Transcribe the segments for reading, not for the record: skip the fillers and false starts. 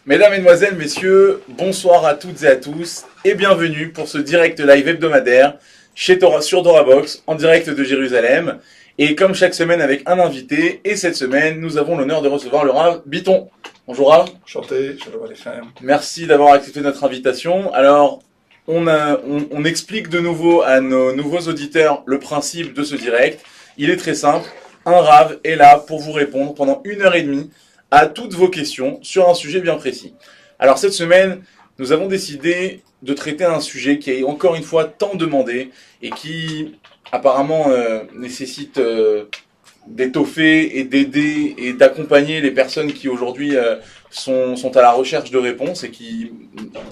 Mesdames, Mesdemoiselles, Messieurs, bonsoir à toutes et à tous et bienvenue pour ce direct live hebdomadaire chez sur TorahBox en direct de Jérusalem. Et comme chaque semaine avec un invité, et cette semaine, nous avons l'honneur de recevoir le Rav Bitton. Bonjour Rav. Enchanté, shalom aleichem. Merci d'avoir accepté notre invitation. Alors, on explique de nouveau à nos nouveaux auditeurs le principe de ce direct. Il est très simple. Un Rav est là pour vous répondre pendant 1 heure et demie à toutes vos questions sur un sujet bien précis. Alors cette semaine, nous avons décidé de traiter un sujet qui est encore une fois tant demandé et qui apparemment nécessite d'étoffer et d'aider et d'accompagner les personnes qui aujourd'hui sont à la recherche de réponses et qui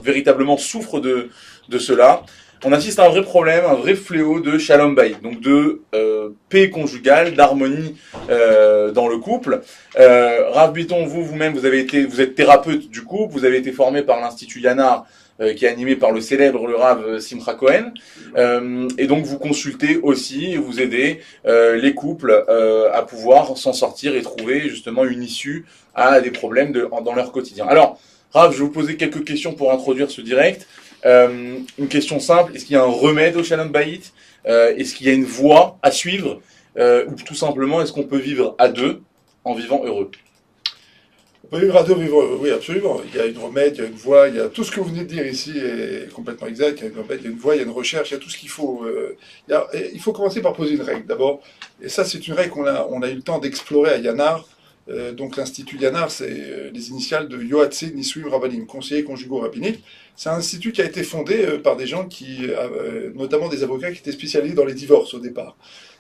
véritablement souffrent de cela. On assiste à un vrai problème, un vrai fléau de shalom bayit, donc de paix conjugale, d'harmonie dans le couple. Rav Bitton, vous-même, vous êtes thérapeute du couple, vous avez été formé par l'Institut Yanar, qui est animé par le célèbre le Rav Simcha Cohen, et donc vous consultez aussi et vous aidez les couples à pouvoir s'en sortir et trouver justement une issue à des problèmes dans leur quotidien. Alors, Rav, je vais vous poser quelques questions pour introduire ce direct. Une question simple, est-ce qu'il y a un remède au shalom bayit? Est-ce qu'il y a une voie à suivre? Ou tout simplement, est-ce qu'on peut vivre à deux en vivant heureux? On peut vivre à deux, vivre, oui, absolument. Il y a une remède, il y a une voie, il y a tout ce que vous venez de dire ici est complètement exact. Il y a une remède, il y a une voie, il y a une recherche, il y a tout ce qu'il faut. Il faut commencer par poser une règle d'abord. Et ça, c'est une règle qu'on a eu le temps d'explorer à Yanar. Donc l'Institut Yanar, c'est les initiales de Yoatse Nisuim Rabbanim, conseiller conjugaux rabbiniques. C'est un institut qui a été fondé par des gens qui, notamment des avocats qui étaient spécialisés dans les divorces au départ.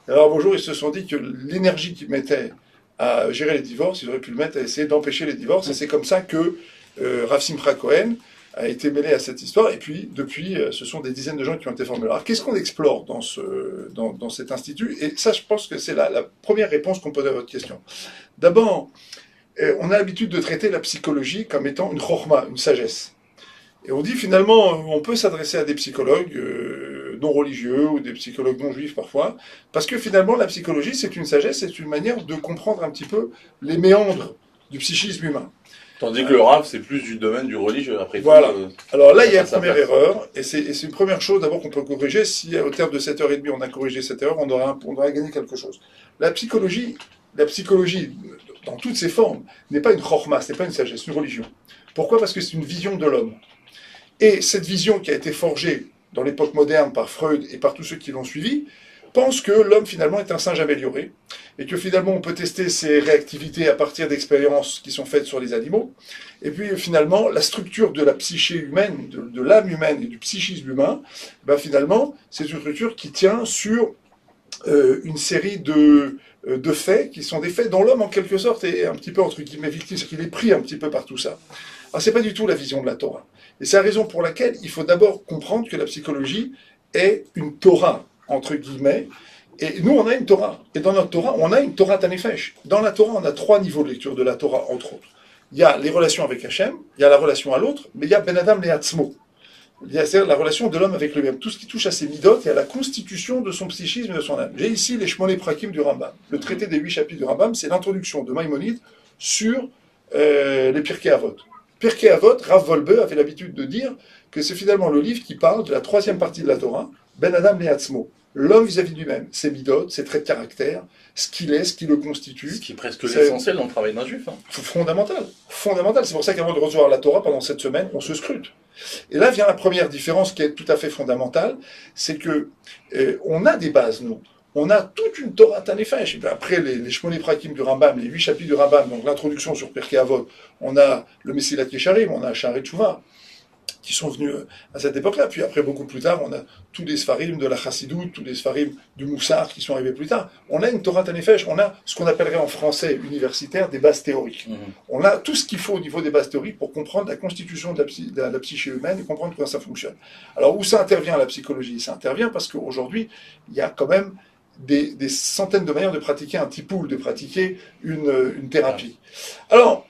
Alors bonjour, ils se sont dit que l'énergie qu'ils mettaient à gérer les divorces, ils auraient pu le mettre à essayer d'empêcher les divorces. Et c'est comme ça que Rav Simcha Cohen a été mêlé à cette histoire. Et puis, depuis, ce sont des dizaines de gens qui ont été formés. Alors, qu'est-ce qu'on explore dans cet institut? Et ça, je pense que c'est la première réponse qu'on peut donner à votre question. D'abord, on a l'habitude de traiter la psychologie comme étant une chorma, une sagesse. Et on dit finalement, on peut s'adresser à des psychologues non religieux ou des psychologues non juifs parfois, parce que finalement la psychologie c'est une sagesse, c'est une manière de comprendre un petit peu les méandres du psychisme humain. Tandis que le Rav c'est plus du domaine du religieux après voilà. tout. Alors là il y a une première erreur, et c'est une première chose d'abord qu'on peut corriger. Si au terme de 7h30 on a corrigé cette erreur, on aura gagné quelque chose. La psychologie dans toutes ses formes n'est pas une chorma, ce n'est pas une sagesse, c'est une religion. Pourquoi? Parce que c'est une vision de l'homme. Et cette vision qui a été forgée dans l'époque moderne par Freud et par tous ceux qui l'ont suivi, pense que l'homme finalement est un singe amélioré, et que finalement on peut tester ses réactivités à partir d'expériences qui sont faites sur les animaux, et puis finalement la structure de la psyché humaine, de l'âme humaine et du psychisme humain, ben finalement c'est une structure qui tient sur une série de faits qui sont des faits dont l'homme en quelque sorte est un petit peu entre guillemets victime, c'est qu'il est pris un petit peu par tout ça. Alors c'est pas du tout la vision de la Torah. Et c'est la raison pour laquelle il faut d'abord comprendre que la psychologie est une Torah, entre guillemets, et nous on a une Torah. Et dans notre Torah, on a une Torah Tanefesh. Dans la Torah, on a 3 niveaux de lecture de la Torah, entre autres. Il y a les relations avec Hachem, il y a la relation à l'autre, mais il y a Ben Adam Le'atzmo. C'est-à-dire la relation de l'homme avec lui-même. Tout ce qui touche à ses midot et à la constitution de son psychisme et de son âme. J'ai ici les Shmoneh Prakim du Rambam. Le traité des 8 chapitres du Rambam, c'est l'introduction de Maïmonide sur les Pirkei Avot. Pirkei Avot, Rav Wolbe avait l'habitude de dire que c'est finalement le livre qui parle de la 3e partie de la Torah, Ben Adam Le'atzmo. L'homme vis-à-vis de lui-même, ses midot, ses traits de caractère, ce qu'il est, ce qui le constitue. Ce qui est presque l'essentiel dans le travail d'un juif. Fondamental. C'est pour ça qu'avant de recevoir la Torah, pendant cette semaine, on se scrute. Et là vient la première différence qui est tout à fait fondamentale, c'est que on a des bases, nous. On a toute une Torah Tanefesh. Après les Shmoneh Prakim du Rambam, les 8 chapitres du Rambam, donc l'introduction sur Pirkei Avot, on a le Mesilat Yesharim, on a Sha'arei Teshuvah, qui sont venus à cette époque-là. Puis après, beaucoup plus tard, on a tous les Sfarim de la Chassidoute, tous les Sfarim du Moussar qui sont arrivés plus tard. On a une Torah Tanefesh, on a ce qu'on appellerait en français universitaire des bases théoriques. On a tout ce qu'il faut au niveau des bases théoriques pour comprendre la constitution de la psyché humaine et comprendre comment ça fonctionne. Alors, où ça intervient la psychologie? Ça intervient parce qu'aujourd'hui, il y a quand même des centaines de manières de pratiquer un tipoul, de pratiquer une thérapie. Alors,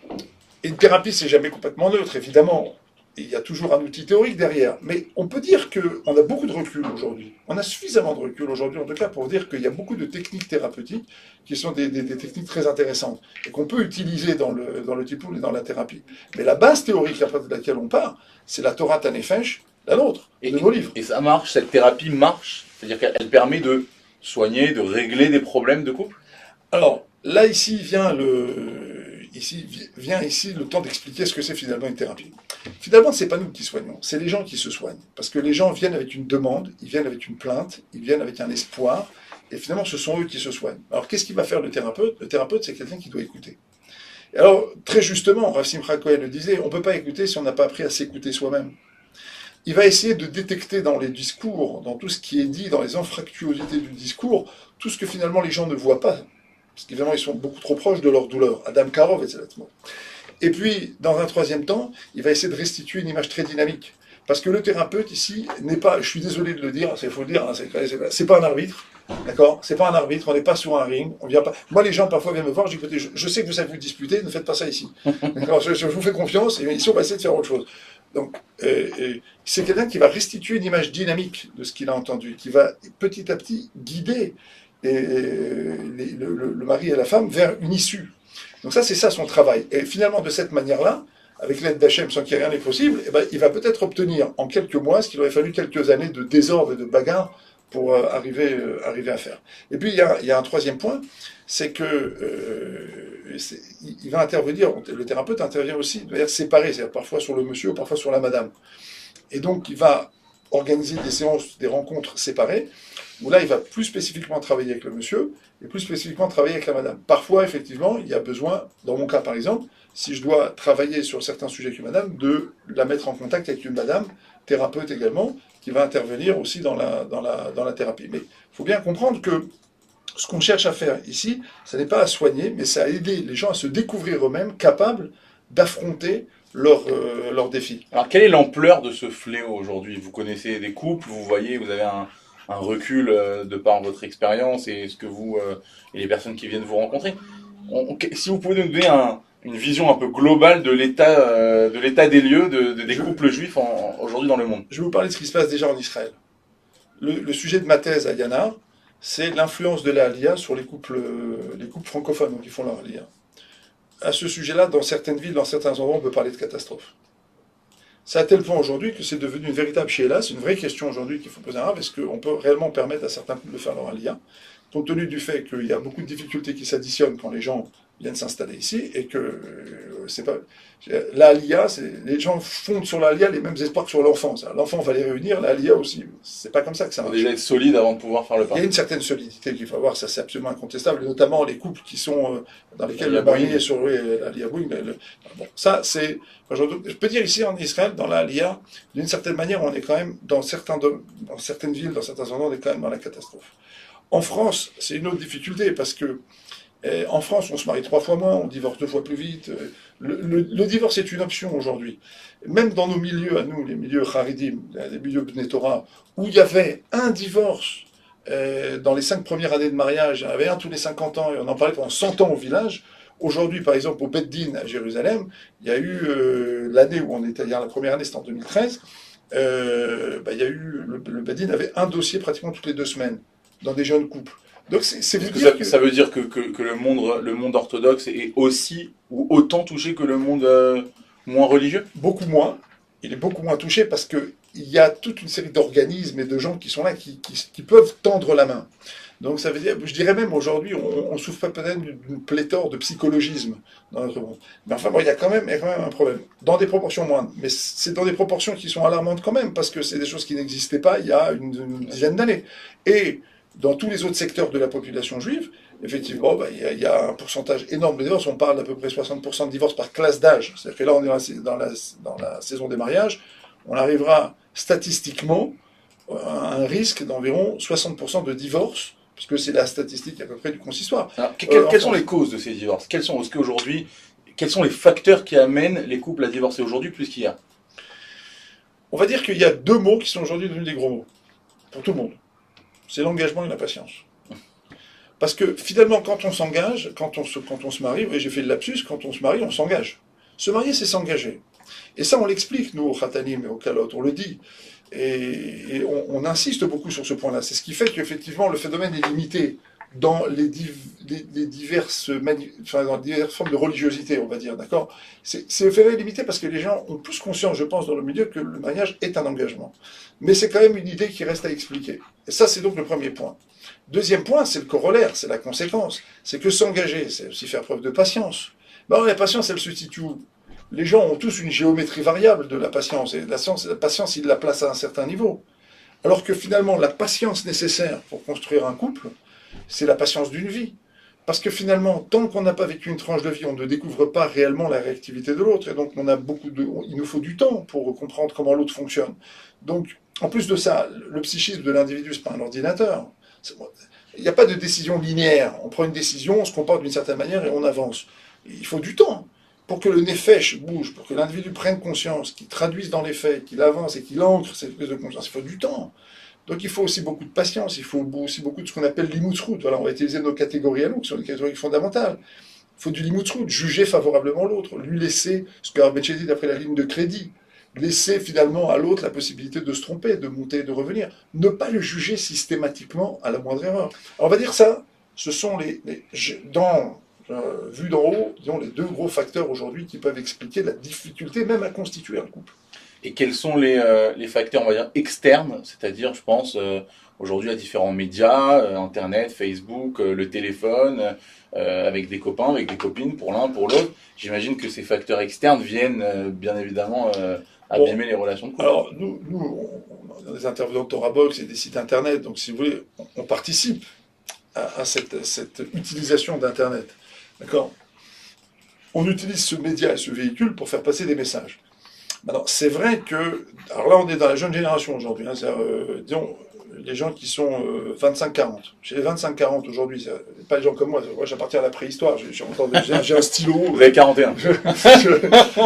une thérapie, c'est jamais complètement neutre, évidemment. il y a toujours un outil théorique derrière. Mais on peut dire qu'on a beaucoup de recul aujourd'hui. On a suffisamment de recul aujourd'hui, en tout cas, pour dire qu'il y a beaucoup de techniques thérapeutiques qui sont des techniques très intéressantes et qu'on peut utiliser dans le tipoul et dans la thérapie. Mais la base théorique à partir de laquelle on part, c'est la Torah Tanefesh, la nôtre, de nos livres. Et ça marche, cette thérapie marche? C'est-à-dire qu'elle permet de soigner, de régler des problèmes de couple? Alors, là, ici vient le temps d'expliquer ce que c'est finalement une thérapie. Finalement, c'est pas nous qui soignons, c'est les gens qui se soignent. Parce que les gens viennent avec une demande, ils viennent avec une plainte, ils viennent avec un espoir, et finalement, ce sont eux qui se soignent. Alors, qu'est-ce qu'il va faire le thérapeute? Le thérapeute, c'est quelqu'un qui doit écouter. Et alors, très justement, Rav Simcha Kohen le disait, on ne peut pas écouter si on n'a pas appris à s'écouter soi-même. Il va essayer de détecter dans les discours, dans tout ce qui est dit, dans les anfractuosités du discours, tout ce que finalement les gens ne voient pas. Parce qu'évidemment, ils sont beaucoup trop proches de leur douleur. Adam Karov, etc. Et puis, dans un troisième temps, il va essayer de restituer une image très dynamique. Parce que le thérapeute, ici, n'est pas, je suis désolé de le dire, il faut le dire, hein, c'est pas un arbitre, d'accord? C'est pas un arbitre, on n'est pas sur un ring, on vient pas... Moi, les gens, parfois, viennent me voir, je dis, écoutez, je sais que vous savez vous disputer, ne faites pas ça ici. D'accord? Je vous fais confiance, et ici, on va essayer de faire autre chose. Donc, c'est quelqu'un qui va restituer une image dynamique de ce qu'il a entendu, qui va petit à petit guider le mari et la femme vers une issue. Donc ça, c'est ça son travail. Et finalement, de cette manière-là, avec l'aide d'Hachem, sans qu'il y ait rien n'est possible, eh ben, il va peut-être obtenir en quelques mois ce qu'il aurait fallu quelques années de désordre et de bagarre pour arriver à faire. Et puis, il y a un troisième point, c'est que il va intervenir, le thérapeute intervient aussi de manière séparée, c'est-à-dire parfois sur le monsieur ou parfois sur la madame. Et donc, il va organiser des séances, des rencontres séparées, où là, il va plus spécifiquement travailler avec le monsieur et plus spécifiquement travailler avec la madame. Parfois, effectivement, il y a besoin, dans mon cas par exemple, si je dois travailler sur certains sujets avec une madame, de la mettre en contact avec une madame, thérapeute également, qui va intervenir aussi dans la thérapie. Mais il faut bien comprendre que ce qu'on cherche à faire ici, ce n'est pas à soigner, mais c'est à aider les gens à se découvrir eux-mêmes capables d'affronter leurs défis. Alors, quelle est l'ampleur de ce fléau aujourd'hui? Vous connaissez des couples, vous voyez, vous avez un recul de par votre expérience et ce que vous et les personnes qui viennent vous rencontrer. Si vous pouvez nous donner une vision un peu globale de l'état des lieux des couples juifs aujourd'hui dans le monde. Je vais vous parler de ce qui se passe déjà en Israël. Le sujet de ma thèse à Yana, c'est l'influence de la Aliyah sur les couples francophones qui font leur Aliyah. À ce sujet-là, dans certaines villes, dans certains endroits, on peut parler de catastrophe. C'est à tel point aujourd'hui que c'est devenu une véritable chéla, c'est une vraie question aujourd'hui qu'il faut poser à Rav, est-ce qu'on peut réellement permettre à certains couples de faire leur Aliyah, compte tenu du fait qu'il y a beaucoup de difficultés qui s'additionnent quand les gens viennent s'installer ici, et que c'est pas... L'Aliyah, les gens fondent sur l'Aliyah les mêmes espoirs que sur l'enfant. L'enfant va les réunir, l'Aliyah aussi. C'est pas comme ça que ça marche. Il faut déjà être solide avant de pouvoir faire le pas. Il y a une certaine solidité qu'il faut avoir, ça c'est absolument incontestable, et notamment les couples qui sont dans lesquels le mari est sur l'Aliyah. Bon, ça c'est... Je peux dire ici en Israël, dans l'Aliyah, d'une certaine manière, on est quand même, dans certaines villes, dans certains endroits, on est quand même dans la catastrophe. En France, c'est une autre difficulté, parce que en France, on se marie 3 fois moins, on divorce 2 fois plus vite. Le divorce est une option aujourd'hui. Même dans nos milieux, à nous, les milieux Haridim, les milieux Bnei Torah, où il y avait un divorce dans les 5 premières années de mariage, il y en avait un tous les 50 ans, et on en parlait pendant 100 ans au village. Aujourd'hui, par exemple, au Bet Din à Jérusalem, il y a eu l'année où on était, la première année, c'était en 2013, il y a eu, le Bet Din avait un dossier pratiquement toutes les 2 semaines, dans des jeunes couples. Donc ça veut dire que le monde orthodoxe est aussi ou autant touché que le monde moins religieux? Beaucoup moins. Il est beaucoup moins touché parce qu'il y a toute une série d'organismes et de gens qui sont là, qui peuvent tendre la main. Donc ça veut dire, je dirais même aujourd'hui, on souffre peut-être d'une pléthore de psychologisme dans notre monde. Mais enfin, bon, il y a quand même un problème. Dans des proportions moindres. Mais c'est dans des proportions qui sont alarmantes quand même, parce que c'est des choses qui n'existaient pas il y a une dizaine d'années. Et dans tous les autres secteurs de la population juive, effectivement, il y a un pourcentage énorme de divorces. On parle d'à peu près 60% de divorces par classe d'âge. C'est-à-dire que là, on est dans la saison des mariages. On arrivera statistiquement à un risque d'environ 60% de divorces, puisque c'est la statistique à peu près du consistoire. Alors, quelles sont les causes de ces divorces? Quels sont les facteurs qui amènent les couples à divorcer aujourd'hui plus qu'hier? On va dire qu'il y a 2 mots qui sont aujourd'hui devenus des gros mots, pour tout le monde. C'est l'engagement et la patience. Parce que finalement, quand on s'engage, quand on se marie, oui, j'ai fait le lapsus, quand on se marie, on s'engage. Se marier, c'est s'engager. Et ça, on l'explique, nous, au Khatanim et au Kalot, on le dit. Et on insiste beaucoup sur ce point-là. C'est ce qui fait qu'effectivement, le phénomène est limité dans les diverses formes de religiosité, on va dire, d'accord. C'est le phénomène limité parce que les gens ont plus conscience, je pense, dans le milieu, que le mariage est un engagement. Mais c'est quand même une idée qui reste à expliquer. Et ça, c'est donc le premier point. Deuxième point, c'est le corollaire, c'est la conséquence. C'est que s'engager, c'est aussi faire preuve de patience. Ben, la patience, elle se situe où? Les gens ont tous une géométrie variable de la patience. Et la patience, ils la placent à un certain niveau. Alors que finalement, la patience nécessaire pour construire un couple, c'est la patience d'une vie. Parce que finalement, tant qu'on n'a pas vécu une tranche de vie, on ne découvre pas réellement la réactivité de l'autre. Et donc, il nous faut du temps pour comprendre comment l'autre fonctionne. Donc, en plus de ça, le psychisme de l'individu, c'est pas un ordinateur. Il n'y a pas de décision linéaire. On prend une décision, on se comporte d'une certaine manière et on avance. Il faut du temps pour que le nefesh bouge, pour que l'individu prenne conscience, qu'il traduise dans les faits, qu'il avance et qu'il ancre cette prise de conscience. Il faut du temps. Donc il faut aussi beaucoup de patience, il faut aussi beaucoup de ce qu'on appelle l'imoutsout. Voilà, on va utiliser nos catégories à nous, qui sont des catégories fondamentales. Il faut du l'imoutsout, juger favorablement l'autre, lui laisser, ce que Rabbi dit d'après la ligne de crédit, laisser finalement à l'autre la possibilité de se tromper, de monter, de revenir. Ne pas le juger systématiquement à la moindre erreur. Alors on va dire ça, ce sont vu d'en haut, disons, les deux gros facteurs aujourd'hui qui peuvent expliquer la difficulté même à constituer un couple. Et quels sont les facteurs, on va dire, externes, c'est-à-dire, je pense, aujourd'hui à différents médias, Internet, Facebook, le téléphone, avec des copains, avec des copines, pour l'un, pour l'autre. J'imagine que ces facteurs externes viennent, bien évidemment, abîmer les relations de couple. Alors, nous on a des intervenants de Torah Box et des sites Internet, donc si vous voulez, on participe à cette utilisation d'Internet. D'accord? On utilise ce média et ce véhicule pour faire passer des messages. Alors, c'est vrai que, alors là, on est dans la jeune génération aujourd'hui, hein, disons, les gens qui sont 25-40. Chez les 25-40 aujourd'hui, c'est pas les gens comme moi j'appartiens à la préhistoire, j'ai un stylo. Vous avez 41.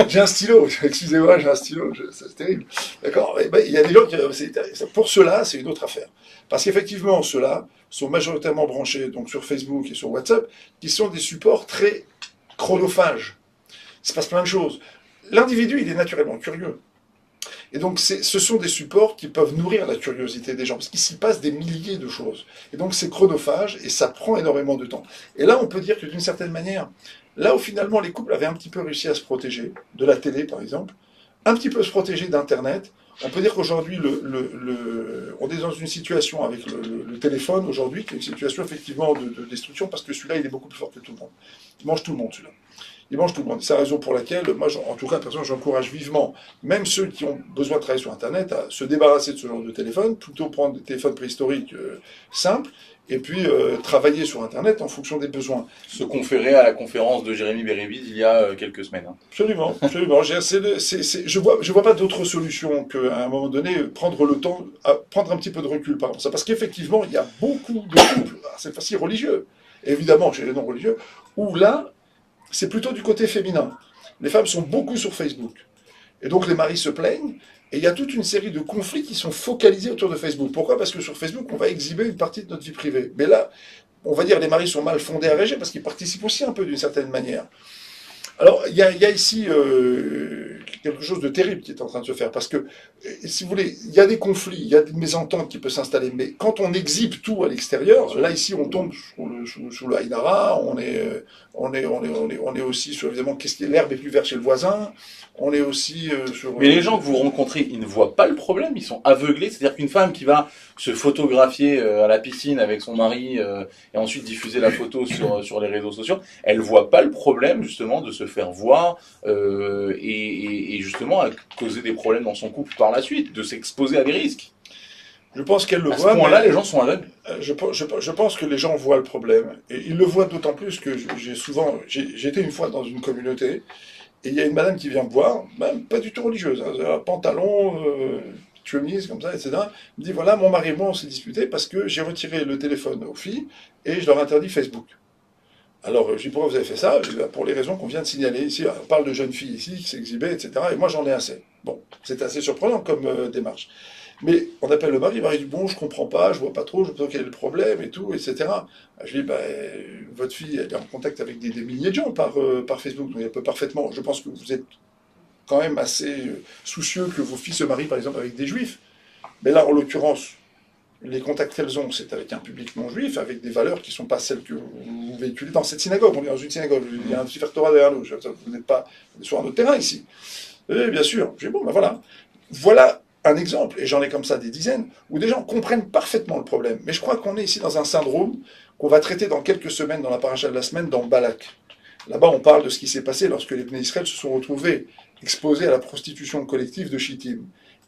J'ai un stylo, excusez-moi, j'ai un stylo, c'est terrible. D'accord? Il y a des gens qui, pour cela, c'est une autre affaire. Parce qu'effectivement, ceux-là sont majoritairement branchés donc sur Facebook et sur WhatsApp, qui sont des supports très chronophages. Il se passe plein de choses. L'individu, il est naturellement curieux. Et donc, ce sont des supports qui peuvent nourrir la curiosité des gens, parce qu'il s'y passe des milliers de choses. Et donc, c'est chronophage, et ça prend énormément de temps. Et là, on peut dire que d'une certaine manière, là où finalement les couples avaient un petit peu réussi à se protéger, de la télé par exemple, un petit peu se protéger d'Internet, on peut dire qu'aujourd'hui, on est dans une situation avec le téléphone aujourd'hui, qui est une situation effectivement de destruction, parce que celui-là, il est beaucoup plus fort que tout le monde. Il mange tout le monde, celui-là. Il mange tout le monde. C'est la raison pour laquelle, moi, en tout cas, personnellement, j'encourage vivement, même ceux qui ont besoin de travailler sur Internet, à se débarrasser de ce genre de téléphone, plutôt prendre des téléphones préhistoriques simples, et puis travailler sur Internet en fonction des besoins. Se conférer à la conférence de Jérémy Bérivide il y a quelques semaines. Hein. Absolument, absolument. Je vois pas d'autre solution qu'à un moment donné, prendre le temps, prendre un petit peu de recul par rapport à ça. Parce qu'effectivement, il y a beaucoup de couples, cette fois-ci religieux, évidemment chez les non-religieux, où là, c'est plutôt du côté féminin. Les femmes sont beaucoup sur Facebook. Et donc les maris se plaignent, et il y a toute une série de conflits qui sont focalisés autour de Facebook. Pourquoi? Parce que sur Facebook, on va exhiber une partie de notre vie privée. Mais là, on va dire les maris sont mal fondés à réger, parce qu'ils participent aussi un peu d'une certaine manière. Alors, il y a ici quelque chose de terrible qui est en train de se faire, parce que, si vous voulez, il y a des conflits, il y a des mésententes qui peuvent s'installer, mais quand on exhibe tout à l'extérieur, là, ici, on tombe sous le Haïnara, on est aussi sur, évidemment, l'herbe est plus verte chez le voisin, on est aussi sur... Mais les gens que vous rencontrez, ils ne voient pas le problème, ils sont aveuglés, c'est-à-dire qu'une femme qui va se photographier à la piscine avec son mari et ensuite diffuser la photo sur les réseaux sociaux, elle voit pas le problème, justement, de se faire voir et justement à causer des problèmes dans son couple par la suite, de s'exposer à des risques. Je pense qu'elle le voit. À ce point-là, les gens sont aveugles. Je pense que les gens voient le problème. Et ils le voient d'autant plus que j'ai été une fois dans une communauté, et il y a une madame qui vient me voir, même pas du tout religieuse, hein, pantalon, chemise, comme ça, etc. Elle me dit, voilà, mon mari et moi, on s'est disputé parce que j'ai retiré le téléphone aux filles, et je leur interdis Facebook. Alors, je dis, pourquoi vous avez fait ça? Je dis, pour les raisons qu'on vient de signaler ici. On parle de jeunes filles ici qui s'exhibaient, etc. Et moi, j'en ai assez. Bon, c'est assez surprenant comme démarche. Mais on appelle le mari dit, bon, je comprends pas, je vois pas trop, je sais pas quel est le problème, et tout, etc. Je dis, votre fille, elle est en contact avec des milliers de gens par Facebook, donc elle peut parfaitement, je pense que vous êtes quand même assez soucieux que vos filles se marient, par exemple, avec des juifs. Mais là, en l'occurrence, les contacts qu'elles ont, c'est avec un public non juif, avec des valeurs qui ne sont pas celles que vous véhiculez dans cette synagogue. On est dans une synagogue, il y a un petit Torah derrière nous, vous n'êtes pas sur un autre terrain ici. Et bien sûr, j'ai bon, ben voilà. Voilà un exemple, et j'en ai comme ça des dizaines, où des gens comprennent parfaitement le problème. Mais je crois qu'on est ici dans un syndrome qu'on va traiter dans quelques semaines, dans la paracha de la semaine, dans Balak. Là-bas, on parle de ce qui s'est passé lorsque les Bnei Israël se sont retrouvés exposés à la prostitution collective de Shittim.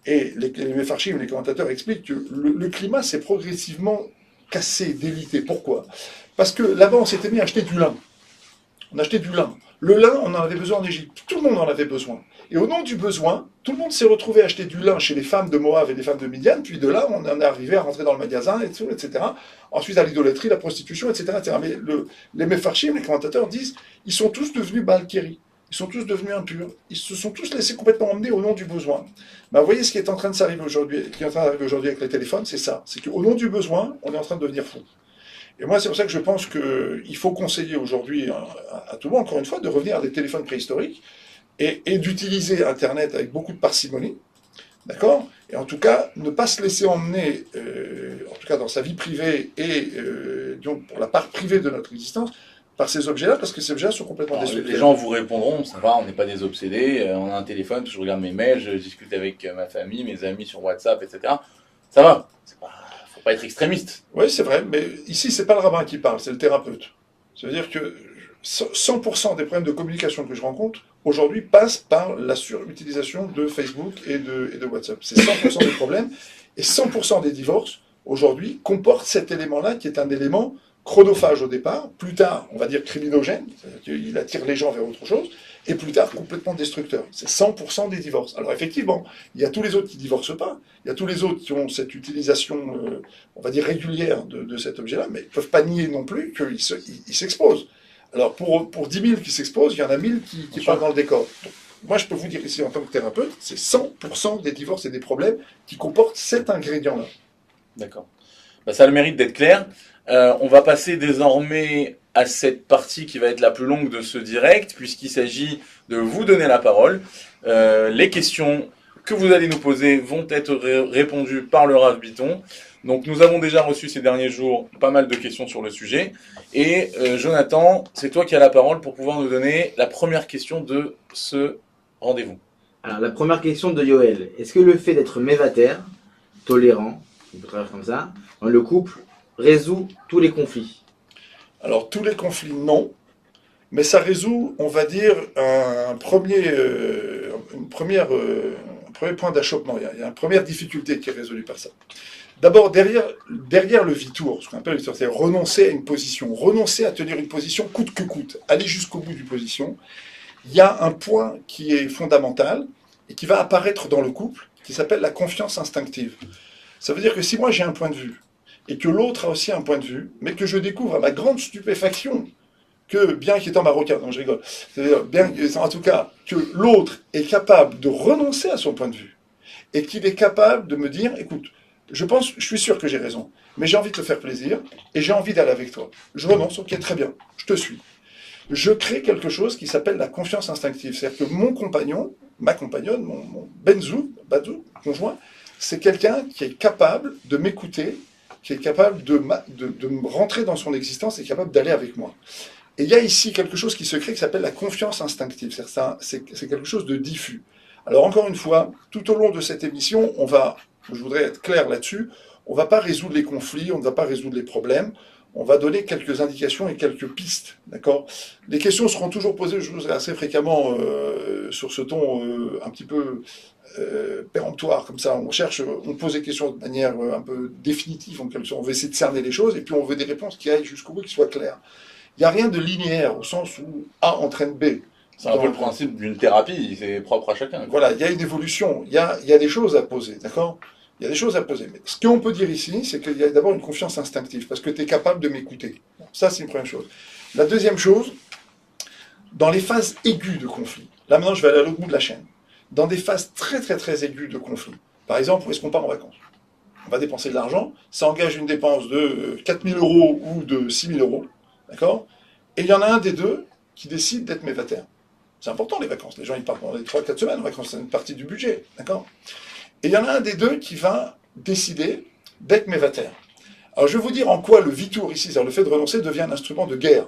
Et les Mefarshim, les commentateurs expliquent que le climat s'est progressivement cassé, délité. Pourquoi? Parce que là-bas, on s'était mis à acheter du lin. On achetait du lin. Le lin, on en avait besoin en Égypte. Tout le monde en avait besoin. Et au nom du besoin, tout le monde s'est retrouvé à acheter du lin chez les femmes de Moab et les femmes de Midian. Puis de là, on en est arrivé à rentrer dans le magasin, et tout, etc. Ensuite, à l'idolâtrie, la prostitution, etc. etc. Mais les Mefarshim, les commentateurs disent, ils sont tous devenus Balkéri. Ils sont tous devenus impurs. Ils se sont tous laissés complètement emmener au nom du besoin. Ben, vous voyez ce qui est en train de s'arriver aujourd'hui, avec les téléphones, c'est ça. C'est qu'au nom du besoin, on est en train de devenir fou. Et moi, c'est pour ça que je pense qu'il faut conseiller aujourd'hui à tout le monde, encore une fois, de revenir à des téléphones préhistoriques et d'utiliser Internet avec beaucoup de parcimonie, d'accord? Et en tout cas, ne pas se laisser emmener, en tout cas dans sa vie privée et donc pour la part privée de notre existence, par ces objets-là, parce que ces objets-là sont complètement destructeurs. Les gens vous répondront, ça va, on n'est pas des obsédés, on a un téléphone, je regarde mes mails, je discute avec ma famille, mes amis sur WhatsApp, etc. Ça va, faut pas être extrémiste. Oui, c'est vrai, mais ici, c'est pas le rabbin qui parle, c'est le thérapeute. Ça veut dire que 100% des problèmes de communication que je rencontre, aujourd'hui, passent par la surutilisation de Facebook et de WhatsApp. C'est 100% des problèmes, et 100% des divorces, aujourd'hui, comportent cet élément-là, qui est un élément chronophage au départ, plus tard, on va dire criminogène, c'est-à-dire qu'il attire les gens vers autre chose, et plus tard, complètement destructeur. C'est 100% des divorces. Alors effectivement, il y a tous les autres qui divorcent pas, il y a tous les autres qui ont cette utilisation, on va dire, régulière de cet objet-là, mais ils ne peuvent pas nier non plus qu'ils s'exposent. Alors pour 10 000 qui s'exposent, il y en a 1000 qui parlent dans le décor. Donc, moi, je peux vous dire ici, en tant que thérapeute, c'est 100% des divorces et des problèmes qui comportent cet ingrédient-là. D'accord. Bah, ça a le mérite d'être clair. On va passer désormais à cette partie qui va être la plus longue de ce direct, puisqu'il s'agit de vous donner la parole. Les questions que vous allez nous poser vont être répondues par le Rav Bitton. Donc nous avons déjà reçu ces derniers jours pas mal de questions sur le sujet. Et Jonathan, c'est toi qui as la parole pour pouvoir nous donner la première question de ce rendez-vous. Alors la première question de Yoël. Est-ce que le fait d'être mévater, tolérant, on peut traduire comme ça, dans le couple, résout tous les conflits? Alors, tous les conflits, non. Mais ça résout, on va dire, un premier point d'achoppement. Il y a une première difficulté qui est résolue par ça. D'abord, derrière le vitour, ce qu'on appelle le vitour, c'est renoncer à une position, renoncer à tenir une position coûte que coûte, aller jusqu'au bout d'une position. Il y a un point qui est fondamental et qui va apparaître dans le couple, qui s'appelle la confiance instinctive. Ça veut dire que si moi j'ai un point de vue, et que l'autre a aussi un point de vue, mais que je découvre à ma grande stupéfaction que, bien qu'étant marocain, non je rigole, c'est-à-dire, bien, en tout cas, que l'autre est capable de renoncer à son point de vue, et qu'il est capable de me dire, écoute, je suis sûr que j'ai raison, mais j'ai envie de te faire plaisir, et j'ai envie d'aller avec toi. Je renonce, ok, très bien, je te suis. Je crée quelque chose qui s'appelle la confiance instinctive, c'est-à-dire que mon compagnon, ma compagnonne, mon Benzou, Badou, conjoint, c'est quelqu'un qui est capable de m'écouter, qui est capable de me rentrer dans son existence et capable d'aller avec moi. Et il y a ici quelque chose qui se crée qui s'appelle la confiance instinctive. C'est quelque chose de diffus. Alors encore une fois, tout au long de cette émission, je voudrais être clair là-dessus, on ne va pas résoudre les conflits, on ne va pas résoudre les problèmes, on va donner quelques indications et quelques pistes. D'accord ? Les questions seront toujours posées, je vous assez fréquemment, sur ce ton un petit peu péremptoire, comme ça, on pose des questions de manière un peu définitive, en quelque sorte. On veut essayer de cerner les choses, et puis on veut des réponses qui aillent jusqu'au bout, qui soient claires. Il n'y a rien de linéaire, au sens où A entraîne B. C'est un peu le principe d'une thérapie, c'est propre à chacun. Quoi. Voilà, il y a une évolution, il y a des choses à poser, d'accord ? Il y a des choses à poser. Mais ce qu'on peut dire ici, c'est qu'il y a d'abord une confiance instinctive, parce que tu es capable de m'écouter. Ça, c'est une première chose. La deuxième chose, dans les phases aiguës de conflit, là maintenant je vais aller à l'autre bout de la chaîne, dans des phases très très très aiguës de conflit. Par exemple, où est-ce qu'on part en vacances ? On va dépenser de l'argent, ça engage une dépense de 4 000 € ou de 6 000 €, d'accord ? Et il y en a un des deux qui décide d'être mévataire. C'est important les vacances. Les gens ils partent pendant les 3-4 semaines en vacances, c'est une partie du budget, d'accord? Et il y en a un des deux qui va décider d'être mévater. Alors je vais vous dire en quoi le vitour ici, c'est-à-dire le fait de renoncer, devient un instrument de guerre.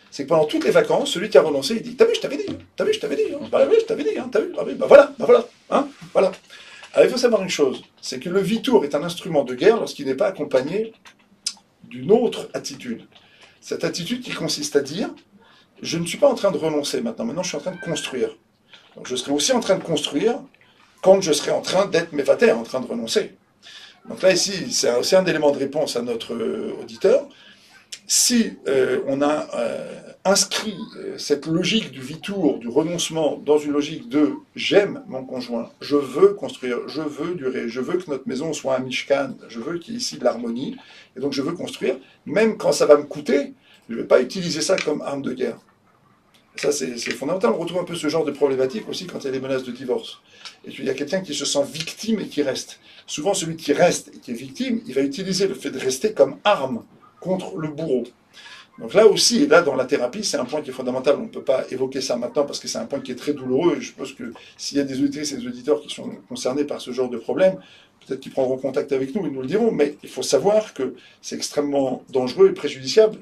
C'est que pendant toutes les vacances, celui qui a renoncé, il dit, t'as vu, je t'avais dit, t'as vu, je t'avais dit, bah oui, je t'avais dit, t'as vu, ah oui, bah voilà, hein, voilà. Alors il faut savoir une chose, c'est que le vitour est un instrument de guerre lorsqu'il n'est pas accompagné d'une autre attitude. Cette attitude qui consiste à dire, je ne suis pas en train de renoncer maintenant je suis en train de construire. Donc je serai aussi en train de construire quand je serai en train d'être mévater, en train de renoncer. Donc là ici, c'est aussi un élément de réponse à notre auditeur. Si on a inscrit cette logique du vitour, du renoncement, dans une logique de j'aime mon conjoint, je veux construire, je veux durer, je veux que notre maison soit un mishkan, je veux qu'il y ait ici de l'harmonie, et donc je veux construire, même quand ça va me coûter, je ne vais pas utiliser ça comme arme de guerre. Et ça, c'est fondamental. On retrouve un peu ce genre de problématique aussi quand il y a des menaces de divorce. Et puis il y a quelqu'un qui se sent victime et qui reste. Souvent, celui qui reste et qui est victime, il va utiliser le fait de rester comme arme contre le bourreau. Donc là aussi, et là dans la thérapie, c'est un point qui est fondamental. On ne peut pas évoquer ça maintenant parce que c'est un point qui est très douloureux. Et je pense que s'il y a des auditrices et des auditeurs qui sont concernés par ce genre de problème, peut-être qu'ils prendront contact avec nous, ils nous le diront. Mais il faut savoir que c'est extrêmement dangereux et préjudiciable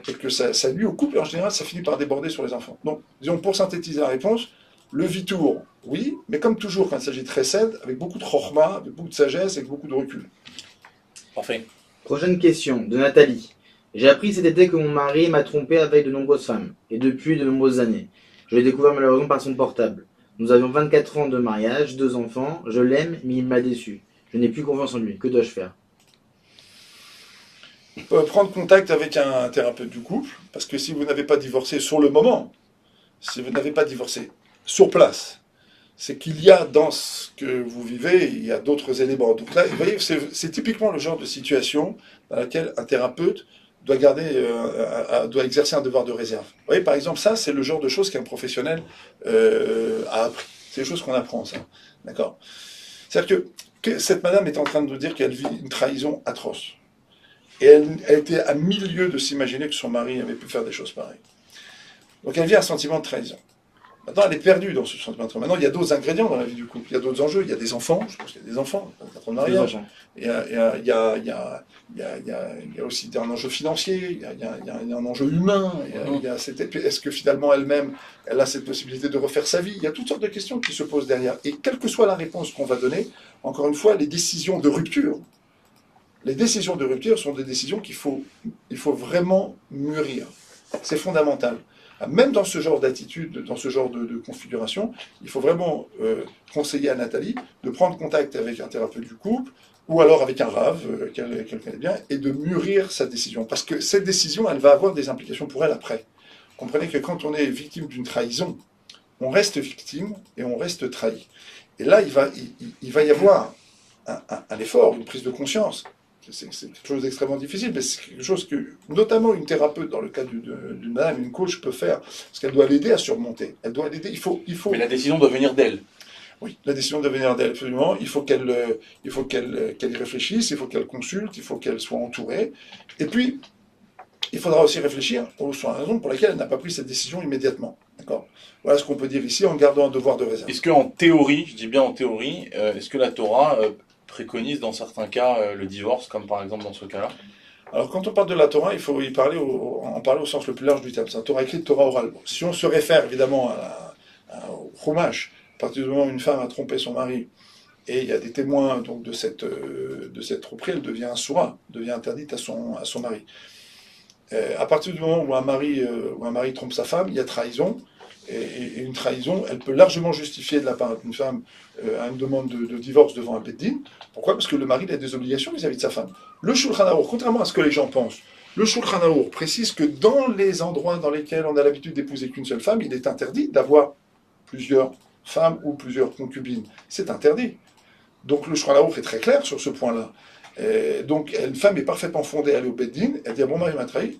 et que ça nuit au couple et en général, ça finit par déborder sur les enfants. Donc, disons, pour synthétiser la réponse, le vitour, oui, mais comme toujours quand il s'agit de chesed, avec beaucoup de chokhma, avec beaucoup de sagesse et avec beaucoup de recul. Parfait. Prochaine question de Nathalie. J'ai appris cet été que mon mari m'a trompé avec de nombreuses femmes, et depuis de nombreuses années. Je l'ai découvert malheureusement par son portable. Nous avions 24 ans de mariage, 2 enfants, je l'aime, mais il m'a déçu. Je n'ai plus confiance en lui. Que dois-je faire? Prendre contact avec un thérapeute du couple, parce que si vous n'avez pas divorcé sur le moment, si vous n'avez pas divorcé sur place, c'est qu'il y a dans ce que vous vivez, il y a d'autres éléments. Donc là, vous voyez, c'est typiquement le genre de situation dans laquelle un thérapeute doit doit exercer un devoir de réserve. Vous voyez, par exemple, ça, c'est le genre de choses qu'un professionnel a appris. C'est des choses qu'on apprend, ça. D'accord? C'est-à-dire que cette madame est en train de nous dire qu'elle vit une trahison atroce. Et elle était à milieu de s'imaginer que son mari avait pu faire des choses pareilles. Donc elle vit un sentiment de trahison. Maintenant, elle est perdue dans ce sentiment de trahison. Maintenant, il y a d'autres ingrédients dans la vie du couple. Il y a d'autres enjeux. Il y a des enfants. Je pense qu'il y a des enfants. Quatre ans de mariage. Il y a aussi un enjeu financier. Il y a un enjeu humain. Est-ce que finalement elle-même, elle a cette possibilité de refaire sa vie? Il y a toutes sortes de questions qui se posent derrière. Et quelle que soit la réponse qu'on va donner, encore une fois, les décisions de rupture. Les décisions de rupture sont des décisions qu'il faut vraiment mûrir. C'est fondamental. Même dans ce genre d'attitude, dans ce genre de configuration, il faut vraiment conseiller à Nathalie de prendre contact avec un thérapeute du couple ou alors avec un rave qu'elle connaît bien et de mûrir sa décision. Parce que cette décision, elle va avoir des implications pour elle après. Comprenez que quand on est victime d'une trahison, on reste victime et on reste trahi. Et là, il va y avoir un effort, une prise de conscience. C'est quelque chose d'extrêmement difficile, mais c'est quelque chose que, notamment une thérapeute, dans le cas d'une madame, une coach, peut faire, parce qu'elle doit l'aider à surmonter. Elle doit l'aider, il faut... Mais la décision doit venir d'elle. Oui, la décision doit venir d'elle, absolument. Il faut qu'elle y réfléchisse, il faut qu'elle consulte, il faut qu'elle soit entourée. Et puis, il faudra aussi réfléchir sur la raison pour laquelle elle n'a pas pris cette décision immédiatement. D'accord ? Voilà ce qu'on peut dire ici en gardant un devoir de réserve. Est-ce qu'en théorie, je dis bien en théorie, est-ce que la Torah préconise dans certains cas le divorce, comme par exemple dans ce cas-là? Alors quand on parle de la Torah, il faut en parler au sens le plus large du terme. C'est un Torah écrite, Torah orale. Bon, si on se réfère évidemment au Chumash, à partir du moment où une femme a trompé son mari, et il y a des témoins donc, de cette tromperie, elle devient un soura, devient interdite à son mari. À partir du moment où un mari trompe sa femme, il y a trahison. Et une trahison, elle peut largement justifier de la part d'une femme une demande de divorce devant un Beddin. Pourquoi? Parce que le mari a des obligations vis-à-vis de sa femme. Le Shulchan Arour, contrairement à ce que les gens pensent, le Shulchan Arour précise que dans les endroits dans lesquels on a l'habitude d'épouser qu'une seule femme, il est interdit d'avoir plusieurs femmes ou plusieurs concubines. C'est interdit. Donc le Shulchan Arour est très clair sur ce point-là. Donc une femme est parfaitement fondée à aller au Beddin, elle dit mon mari m'a trahi,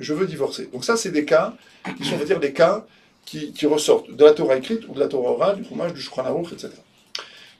je veux divorcer. Donc ça, c'est des cas qui sont, on va dire, des cas qui ressortent de la Torah écrite ou de la Torah orale, du Chumash, du Shulchan Aruch, etc.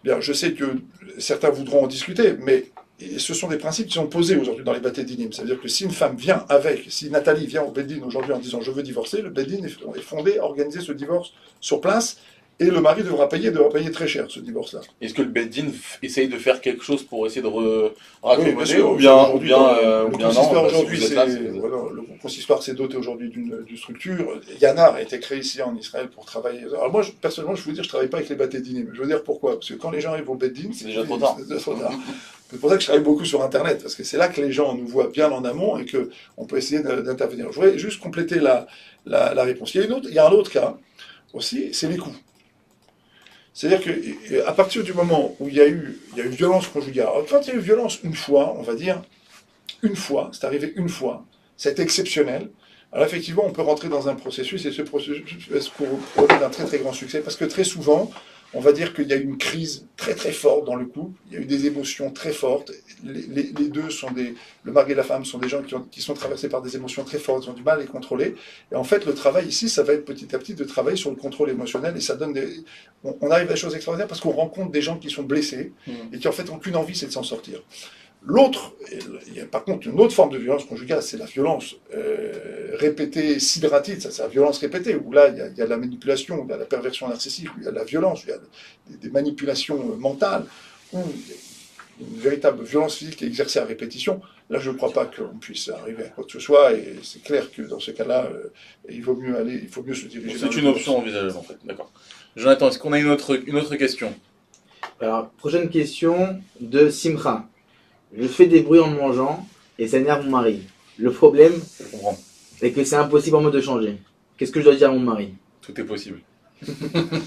Bien, je sais que certains voudront en discuter, mais et ce sont des principes qui sont posés aujourd'hui dans les Bate Dinim. C'est-à-dire que si une femme vient si Nathalie vient au Beddin aujourd'hui en disant « je veux divorcer », le Beddin est fondé à organiser ce divorce sur place, et le mari devra payer très cher ce divorce-là. Est-ce que le Beddin essaye de faire quelque chose pour essayer de Oui, ou bien le consistoire non, aujourd'hui, si vous êtes là, le consistoire s'est doté aujourd'hui d'une structure. Yanar a été créé ici en Israël pour travailler. Alors moi, personnellement, je veux dire, je travaille pas avec les Bate Dinim. Je veux dire pourquoi? Parce que quand les gens arrivent au Beddin, c'est déjà trop tard. C'est pour ça que je travaille beaucoup sur Internet, parce que c'est là que les gens nous voient bien en amont et qu'on peut essayer d'intervenir. Je voudrais juste compléter la réponse. Il y a un autre cas aussi, c'est les coûts. C'est-à-dire qu'à partir du moment où il y a eu violence conjugale, alors, quand il y a eu violence une fois, on va dire, c'est arrivé une fois, c'est exceptionnel, alors effectivement on peut rentrer dans un processus et ce processus se produit d'un très très grand succès, parce que très souvent, on va dire qu'il y a eu une crise très très forte dans le couple, il y a eu des émotions très fortes, les deux sont le mari et la femme sont des gens qui sont traversés par des émotions très fortes, ils ont du mal à les contrôler, et en fait le travail ici, ça va être petit à petit de travailler sur le contrôle émotionnel, et ça donne on arrive à des choses extraordinaires parce qu'on rencontre des gens qui sont blessés, et qui en fait n'ont qu'une envie, c'est de s'en sortir. L'autre, il y a par contre une autre forme de violence conjugale, c'est la violence répétée, sidratite, c'est la violence répétée, où là il y a de la manipulation, il y a de la perversion narcissique, il y a de la violence, il y a des manipulations mentales, ou une véritable violence physique exercée à répétition. Là je ne crois pas qu'on puisse arriver à quoi que ce soit, et c'est clair que dans ce cas-là, il faut mieux se diriger. C'est une option envisageable en fait, d'accord. Jonathan, est-ce qu'on a une autre question? Alors, prochaine question de Simcha. Je fais des bruits en mangeant et ça énerve mon mari. Le problème, c'est que c'est impossible pour moi de changer. Qu'est-ce que je dois dire à mon mari? Tout est possible.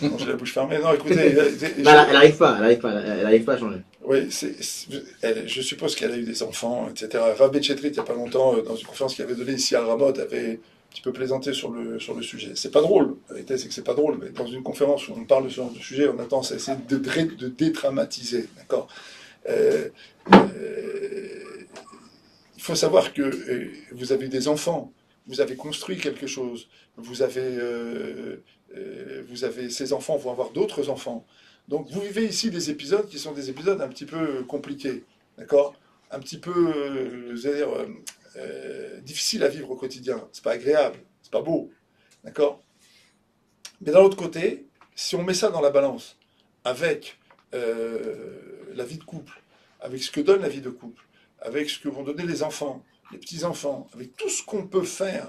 Non, j'ai la bouche fermée. Non, écoutez... elle n'arrive pas à changer. Oui, je suppose qu'elle a eu des enfants, etc. Rav Betchetrit, il n'y a pas longtemps, dans une conférence qu'il avait donnée ici à Ramot, avait un petit peu plaisanté sur le sujet. C'est pas drôle. La vérité, c'est que c'est pas drôle. Mais dans une conférence où on parle de ce genre de sujet, on a tendance à essayer de dédramatiser. D'accord. Il faut savoir que vous avez des enfants, vous avez construit quelque chose, ces enfants vont avoir d'autres enfants. Donc vous vivez ici des épisodes qui sont des épisodes un petit peu compliqués, d'accord? Un petit peu, difficiles à vivre au quotidien. C'est pas agréable, c'est pas beau, d'accord? Mais d'un autre côté, si on met ça dans la balance avec la vie de couple, avec ce que donne la vie de couple, avec ce que vont donner les enfants, les petits-enfants, avec tout ce qu'on peut faire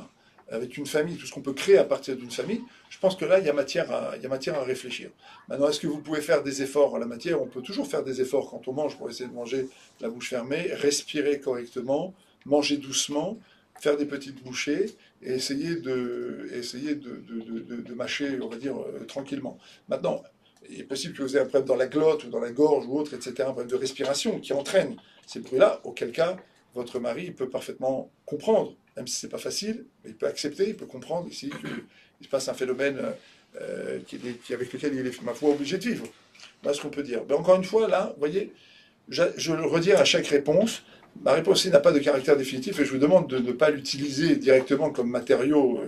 avec une famille, tout ce qu'on peut créer à partir d'une famille, je pense que là, il y a matière à réfléchir. Maintenant, est-ce que vous pouvez faire des efforts en la matière? On peut toujours faire des efforts quand on mange pour essayer de manger la bouche fermée, respirer correctement, manger doucement, faire des petites bouchées et essayer de mâcher, on va dire, tranquillement. Maintenant, il est possible que vous ayez un problème dans la glotte ou dans la gorge ou autre, etc., un problème de respiration qui entraîne ces bruits-là, auquel cas, votre mari il peut parfaitement comprendre, même si ce n'est pas facile, mais il peut accepter, il peut comprendre ici qu'il se passe un phénomène avec lequel il est, ma foi, obligé de vivre. Voilà ce qu'on peut dire. Mais encore une fois, là, vous voyez, je le redis à chaque réponse, ma réponse n'a pas de caractère définitif et je vous demande de ne pas l'utiliser directement comme matériau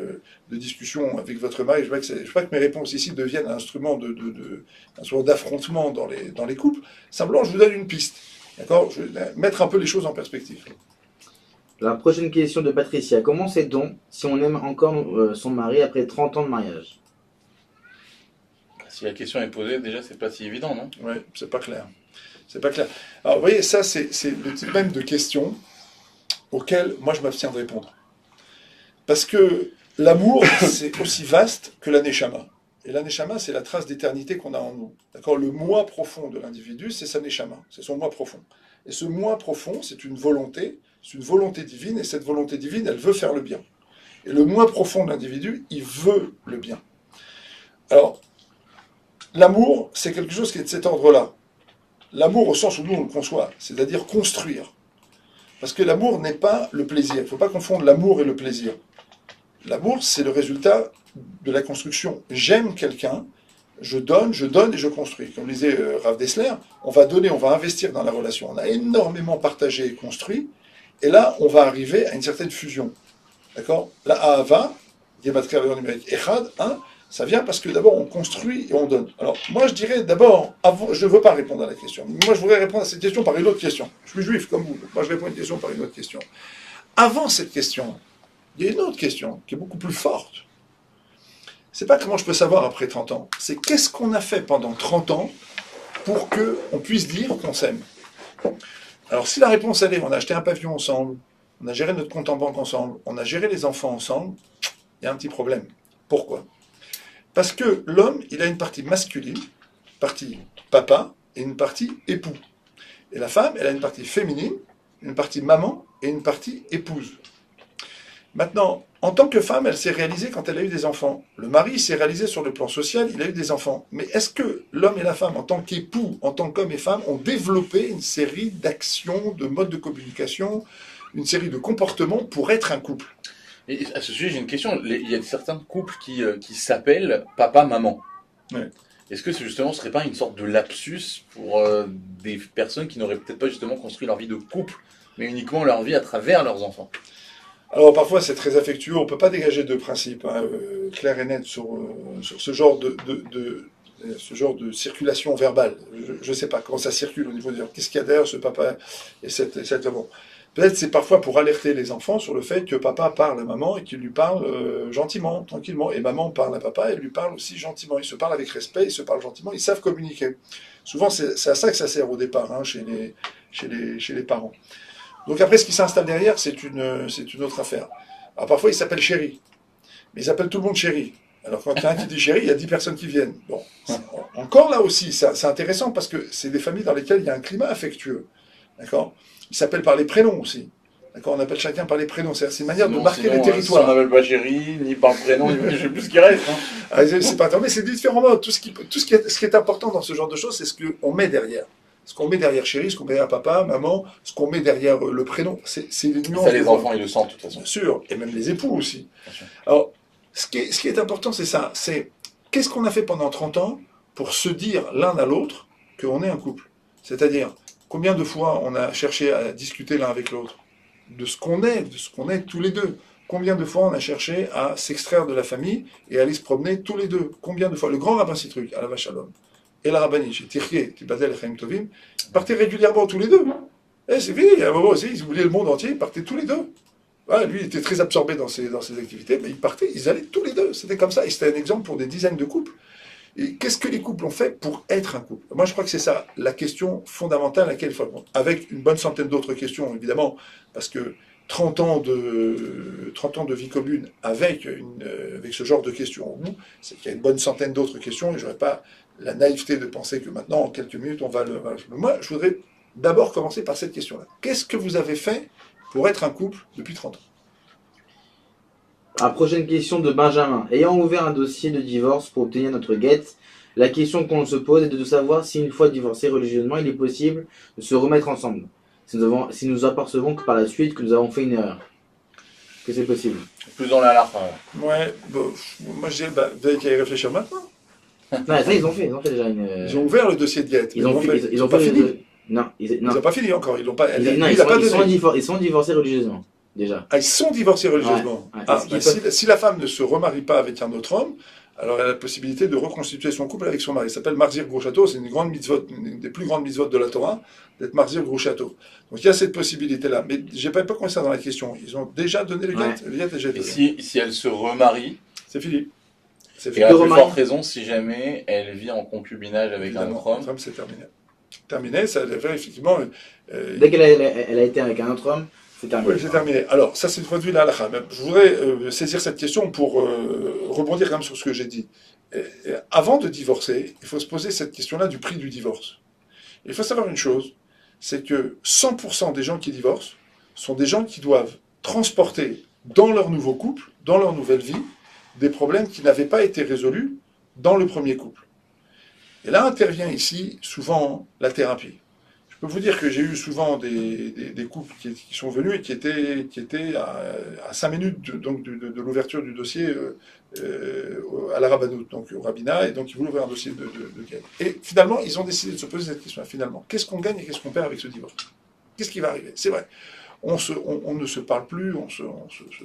de discussion avec votre mari. Je ne veux pas que mes réponses ici deviennent un instrument d'affrontement dans les couples. Simplement, je vous donne une piste. D'accord? Je vais mettre un peu les choses en perspective. La prochaine question de Patricia. Comment sait-on si on aime encore son mari après 30 ans de mariage? Si la question est posée, déjà, c'est pas si évident, non? Oui, c'est pas clair. C'est pas clair. Alors, vous voyez, ça, c'est le type même de questions auxquelles moi, je m'abstiens de répondre. Parce que l'amour, c'est aussi vaste que la neshama. Et la neshama, c'est la trace d'éternité qu'on a en nous. D'accord? Le moi profond de l'individu, c'est sa neshama. C'est son moi profond. Et ce moi profond, c'est une volonté divine, et cette volonté divine, elle veut faire le bien. Et le moi profond de l'individu, il veut le bien. Alors, l'amour, c'est quelque chose qui est de cet ordre-là. L'amour au sens où nous on le conçoit, c'est-à-dire construire. Parce que l'amour n'est pas le plaisir. Il ne faut pas confondre l'amour et le plaisir. L'amour, c'est le résultat de la construction. J'aime quelqu'un, je donne et je construis. Comme disait Rav Dessler, on va donner, on va investir dans la relation. On a énormément partagé et construit, et là, on va arriver à une certaine fusion. D'accord? La Ahava, Gematria numérique Echad, 1, Ça vient parce que d'abord on construit et on donne. Alors moi je dirais d'abord, je ne veux pas répondre à la question. Moi je voudrais répondre à cette question par une autre question. Je suis juif comme vous, moi je réponds à une question par une autre question. Avant cette question, il y a une autre question qui est beaucoup plus forte. C'est pas comment je peux savoir après 30 ans, c'est qu'est-ce qu'on a fait pendant 30 ans pour qu'on puisse dire qu'on s'aime. Alors si la réponse elle est, on a acheté un pavillon ensemble, on a géré notre compte en banque ensemble, on a géré les enfants ensemble, il y a un petit problème. Pourquoi ? Parce que l'homme, il a une partie masculine, partie papa, et une partie époux. Et la femme, elle a une partie féminine, une partie maman et une partie épouse. Maintenant, en tant que femme, elle s'est réalisée quand elle a eu des enfants. Le mari s'est réalisé sur le plan social, il a eu des enfants. Mais est-ce que l'homme et la femme, en tant qu'époux, en tant qu'homme et femme, ont développé une série d'actions, de modes de communication, une série de comportements pour être un couple ? Et à ce sujet, j'ai une question. Il y a certains couples qui s'appellent papa-maman. Ouais. Est-ce que justement, ce serait pas une sorte de lapsus pour des personnes qui n'auraient peut-être pas justement construit leur vie de couple, mais uniquement leur vie à travers leurs enfants ? Alors parfois c'est très affectueux, on ne peut pas dégager de principe clair et net sur ce genre ce genre de circulation verbale. Je ne sais pas comment ça circule au niveau de qu'est-ce qu'il y a derrière ce papa et cette maman. Peut-être c'est parfois pour alerter les enfants sur le fait que papa parle à maman et qu'il lui parle gentiment, tranquillement. Et maman parle à papa et lui parle aussi gentiment. Ils se parlent avec respect, ils se parlent gentiment, ils savent communiquer. Souvent c'est à ça que ça sert au départ chez les parents. Donc après, ce qui s'installe derrière, c'est une autre affaire. Alors parfois, ils s'appellent chéri. Mais ils appellent tout le monde chéri. Alors quand il y a un qui dit chéri, il y a 10 personnes qui viennent. Bon, encore là aussi, c'est intéressant parce que c'est des familles dans lesquelles il y a un climat affectueux. D'accord ? Ils s'appellent par les prénoms aussi. D'accord ? On appelle chacun par les prénoms. C'est une manière de marquer les territoires. Si on n'appelle pas chéri, ni par prénom, je ne sais plus ce qui reste. Ah, c'est pas tant, mais c'est différents modes. Ce qui est important dans ce genre de choses, c'est ce qu'on met derrière. Ce qu'on met derrière chéri, ce qu'on met derrière papa, maman, ce qu'on met derrière le prénom, c'est les nuances. Ça, les enfants, ils le sentent de toute façon. Bien sûr, et même les époux aussi. Alors, ce qui est important, c'est ça. C'est qu'est-ce qu'on a fait pendant 30 ans pour se dire l'un à l'autre qu'on est un couple. C'est-à-dire, combien de fois on a cherché à discuter l'un avec l'autre de ce qu'on est tous les deux. Combien de fois on a cherché à s'extraire de la famille et aller se promener tous les deux. Combien de fois. Le grand rabbin Citruc, à la Shalom, et la rabbinite, chez Tirkié, Tibadel et Chaim Tovim, partaient régulièrement tous les deux. Et c'est fini, à un moment aussi, ils oubliaient le monde entier, ils partaient tous les deux. Ouais, lui, il était très absorbé dans ses activités, mais ils partaient, ils allaient tous les deux. C'était comme ça, et c'était un exemple pour des dizaines de couples. Et qu'est-ce que les couples ont fait pour être un couple ? Moi, je crois que c'est ça, la question fondamentale à laquelle il faut répondre. Avec une bonne centaine d'autres questions, évidemment, parce que 30 ans de vie commune avec ce genre de questions au bout, c'est qu'il y a une bonne centaine d'autres questions, et je n'aurais pas la naïveté de penser que maintenant, en quelques minutes, on va le... Moi, je voudrais d'abord commencer par cette question-là. Qu'est-ce que vous avez fait pour être un couple depuis 30 ans ? Alors, prochaine question de Benjamin. Ayant ouvert un dossier de divorce pour obtenir notre guette, la question qu'on se pose est de savoir si une fois divorcé religieusement, il est possible de se remettre ensemble. Si nous apercevons que par la suite que nous avons fait une erreur. Que c'est possible. Plus dans la large. Ouais, bon, moi je dirais, vous avez qu'à y réfléchir maintenant. Non, ça ils ont fait déjà une... Ils ont ouvert le dossier de guette. Ils ont pas fini. Non, Ils n'ont pas fini encore. Ils l'ont pas. Ils sont divorcés religieusement, déjà. Ah, ils sont divorcés religieusement. Ouais, Ah, si la femme ne se remarie pas avec un autre homme, alors elle a la possibilité de reconstituer son couple avec son mari. Il s'appelle Marzir Grouchato, c'est une des plus grandes mitzvot de la Torah, d'être Marzir Grouchato. Donc il y a cette possibilité-là. Mais je n'ai pas commencé ça dans la question. Ils ont déjà donné le guet. Le guet est déjà donné. Et si elle se remarie, c'est fini. Et à plus forte raison si jamais elle vit en concubinage avec un autre homme. C'est terminé. Terminé, ça devait faire effectivement... Dès qu'elle a été avec un autre homme, c'est terminé. Oui, c'est terminé. Alors, ça c'est produit la halakha. Je voudrais saisir cette question pour rebondir quand même sur ce que j'ai dit. Avant de divorcer, il faut se poser cette question-là du prix du divorce. Il faut savoir une chose, c'est que 100% des gens qui divorcent sont des gens qui doivent transporter dans leur nouveau couple, dans leur nouvelle vie, des problèmes qui n'avaient pas été résolus dans le premier couple. Et là intervient ici souvent la thérapie. Je peux vous dire que j'ai eu souvent des couples qui sont venus et qui étaient à 5 minutes de l'ouverture du dossier à la rabbanout, donc au rabbinat, et donc ils voulaient ouvrir un dossier de guet. Et finalement, ils ont décidé de se poser cette question. Finalement, qu'est-ce qu'on gagne et qu'est-ce qu'on perd avec ce divorce ? Qu'est-ce qui va arriver ? C'est vrai. On ne se parle plus, on se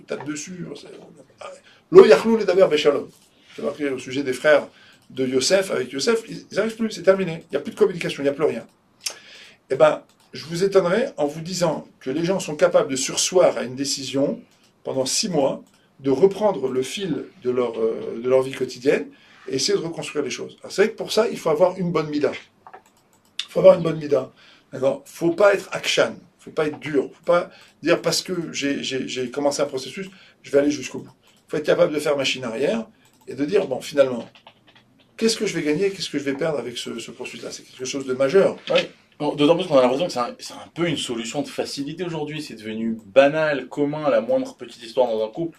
tape dessus. Lo yachlou le daber beshalom. j'ai marqué au sujet des frères de Yosef, avec Yosef, ils n'arrivent plus, c'est terminé. Il n'y a plus de communication, il n'y a plus rien. Eh bien, je vous étonnerai en vous disant que les gens sont capables de surseoir à une décision pendant 6 mois, de reprendre le fil de leur vie quotidienne et essayer de reconstruire les choses. C'est vrai que pour ça, il faut avoir une bonne mida. Il faut avoir une bonne mida. D'accord ? Il ne faut pas être akshan, il ne faut pas être dur, il ne faut pas dire parce que j'ai commencé un processus, je vais aller jusqu'au bout. Il faut être capable de faire machine arrière et de dire, bon, finalement, qu'est-ce que je vais gagner, qu'est-ce que je vais perdre avec ce processus-là ? C'est quelque chose de majeur. Oui. D'autant plus qu'on a l'impression que c'est un peu une solution de facilité aujourd'hui. C'est devenu banal, commun, la moindre petite histoire dans un couple.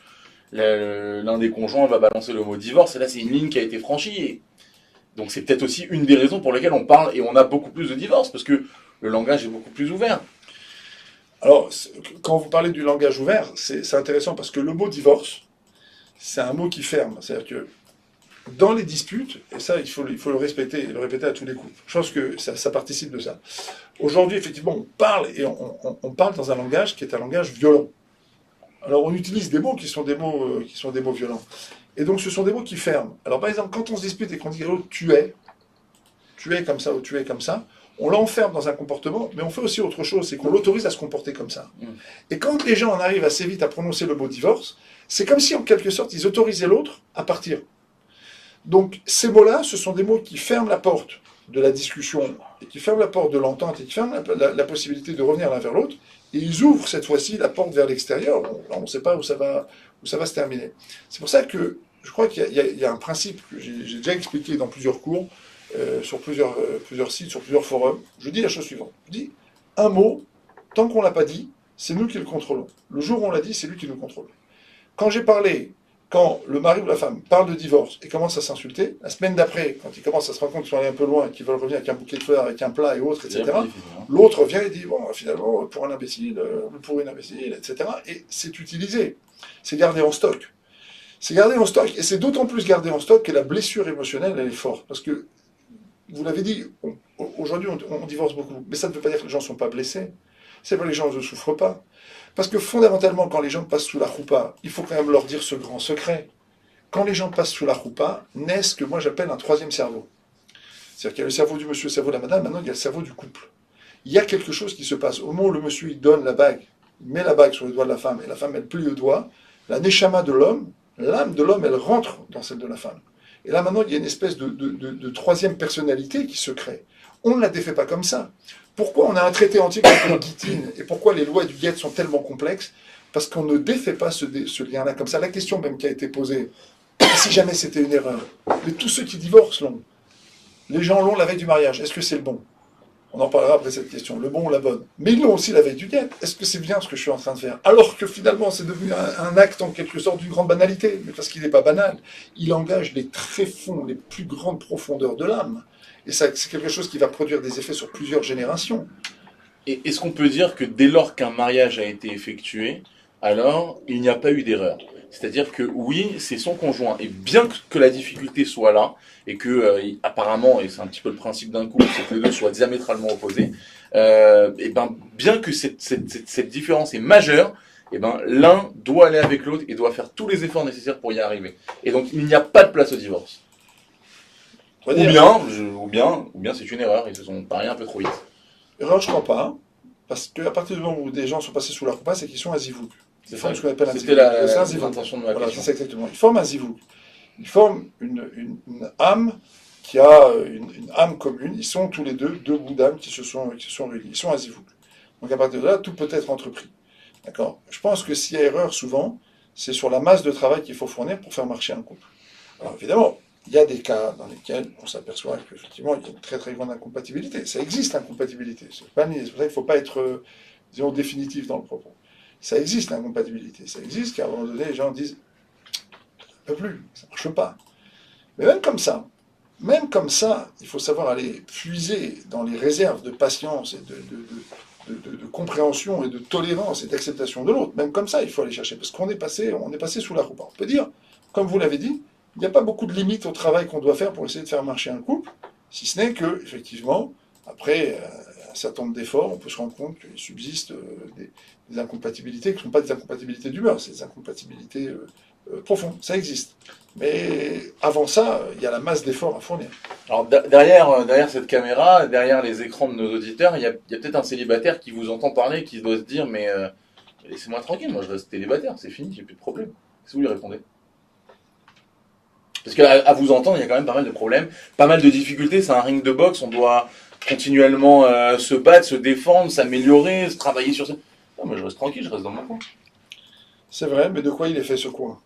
L'un des conjoints va balancer le mot divorce, et là c'est une ligne qui a été franchie. Et donc c'est peut-être aussi une des raisons pour lesquelles on parle et on a beaucoup plus de divorces, parce que le langage est beaucoup plus ouvert. Alors, quand vous parlez du langage ouvert, c'est intéressant parce que le mot divorce, c'est un mot qui ferme. C'est-à-dire que dans les disputes, et ça il faut le respecter et le répéter à tous les coups, je pense que ça participe de ça. Aujourd'hui, effectivement, on parle et on parle dans un langage qui est un langage violent. Alors on utilise des mots qui sont des mots violents. Et donc ce sont des mots qui ferment. Alors par exemple, quand on se dispute et qu'on dit à l'autre tu es comme ça ou tu es comme ça, on l'enferme dans un comportement, mais on fait aussi autre chose, c'est qu'on l'autorise à se comporter comme ça. Et quand les gens en arrivent assez vite à prononcer le mot divorce, c'est comme si en quelque sorte ils autorisaient l'autre à partir. Donc ces mots-là, ce sont des mots qui ferment la porte de la discussion, et qui ferment la porte de l'entente, et qui ferment la possibilité de revenir l'un vers l'autre, et ils ouvrent cette fois-ci la porte vers l'extérieur. On ne sait pas où ça va se terminer. C'est pour ça que je crois qu'il y a un principe que j'ai déjà expliqué dans plusieurs cours, sur plusieurs sites, sur plusieurs forums. Je dis la chose suivante. Je dis, un mot, tant qu'on ne l'a pas dit, c'est nous qui le contrôlons. Le jour où on l'a dit, c'est lui qui nous contrôle. Quand le mari ou la femme parle de divorce et commence à s'insulter, la semaine d'après, quand ils commencent à se rendre compte qu'ils sont allés un peu loin et qu'ils veulent revenir avec un bouquet de fleurs, avec un plat et autres, etc., l'autre vient et dit, bon, finalement, pour un imbécile, pour une imbécile, etc. Et c'est utilisé. C'est gardé en stock. C'est gardé en stock. Et c'est d'autant plus gardé en stock que la blessure émotionnelle, elle est forte. Parce que, vous l'avez dit, aujourd'hui, on divorce beaucoup. Mais ça ne veut pas dire que les gens ne sont pas blessés. C'est pas que les gens ne souffrent pas. Parce que fondamentalement, quand les gens passent sous la choupa, il faut quand même leur dire ce grand secret. Quand les gens passent sous la choupa, naît ce que moi j'appelle un troisième cerveau. C'est-à-dire qu'il y a le cerveau du monsieur, le cerveau de la madame, maintenant il y a le cerveau du couple. Il y a quelque chose qui se passe. Au moment où le monsieur il donne la bague, il met la bague sur le doigt de la femme, et la femme elle plie le doigt, la neshama de l'homme, l'âme de l'homme, elle rentre dans celle de la femme. Et là maintenant il y a une espèce de troisième personnalité qui se crée. On ne la défait pas comme ça. Pourquoi on a un traité entier qui s'appelle Gittin et pourquoi les lois du Guet sont tellement complexes? Parce qu'on ne défait pas ce lien-là comme ça. La question même qui a été posée, si jamais c'était une erreur, mais tous ceux qui divorcent l'ont. Les gens l'ont la veille du mariage. Est-ce que c'est le bon? On en parlera après cette question. Le bon ou la bonne? Mais ils l'ont aussi la veille du Guet. Est-ce que c'est bien ce que je suis en train de faire? Alors que finalement, c'est devenu un acte en quelque sorte d'une grande banalité. Mais parce qu'il n'est pas banal. Il engage les tréfonds, les plus grandes profondeurs de l'âme. Et ça, c'est quelque chose qui va produire des effets sur plusieurs générations. Et est-ce qu'on peut dire que dès lors qu'un mariage a été effectué, alors il n'y a pas eu d'erreur? C'est-à-dire que oui, c'est son conjoint. Et bien que la difficulté soit là, et que apparemment, et c'est un petit peu le principe d'un couple, c'est que les deux soient diamétralement opposés, et ben bien que cette différence est majeure, et ben l'un doit aller avec l'autre et doit faire tous les efforts nécessaires pour y arriver. Et donc il n'y a pas de place au divorce. Ou bien c'est une erreur, ils se sont pariés un peu trop vite. Erreur, je crois pas, parce qu'à partir du moment où des gens sont passés sous la choupa, c'est qu'ils sont à zivouk. Ils forment ce qu'on appelle un zivouk. C'était l'intention de ma question. Voilà, c'est exactement. Ils forment un zivouk. Ils forment une âme qui a une âme commune. Ils sont tous les deux bouts d'âme qui se sont réunis. Ils sont à zivouk. Donc à partir de là, tout peut être entrepris. D'accord? Je pense que s'il y a erreur, souvent, c'est sur la masse de travail qu'il faut fournir pour faire marcher un couple. Alors évidemment, il y a des cas dans lesquels on s'aperçoit qu'effectivement, il y a une très très grande incompatibilité. Ça existe, l'incompatibilité. C'est pour ça qu'il ne faut pas être, disons, définitif dans le propos. Ça existe, l'incompatibilité. Ça existe, qu'à un moment donné, les gens disent « ça ne peut plus, ça ne marche pas ». Mais même comme ça, il faut savoir aller puiser dans les réserves de patience et de compréhension et de tolérance et d'acceptation de l'autre. Même comme ça, il faut aller chercher. Parce qu'on est passé sous la roupe. On peut dire, comme vous l'avez dit, il n'y a pas beaucoup de limites au travail qu'on doit faire pour essayer de faire marcher un couple, si ce n'est que, effectivement, après un certain nombre d'efforts, on peut se rendre compte qu'il subsiste des incompatibilités qui ne sont pas des incompatibilités d'humeur, c'est des incompatibilités profonde, ça existe. Mais avant ça, il y a la masse d'efforts à fournir. Alors derrière cette caméra, derrière les écrans de nos auditeurs, il y a peut-être un célibataire qui vous entend parler, qui doit se dire mais laissez-moi tranquille, moi je reste célibataire, c'est fini, j'ai plus de problème. Qu'est-ce que vous lui répondez? Parce qu'à vous entendre, il y a quand même pas mal de problèmes, pas mal de difficultés, c'est un ring de boxe, on doit continuellement se battre, se défendre, s'améliorer, se travailler sur ça. Non mais je reste tranquille, je reste dans mon coin. C'est vrai, mais de quoi il est fait ce coin?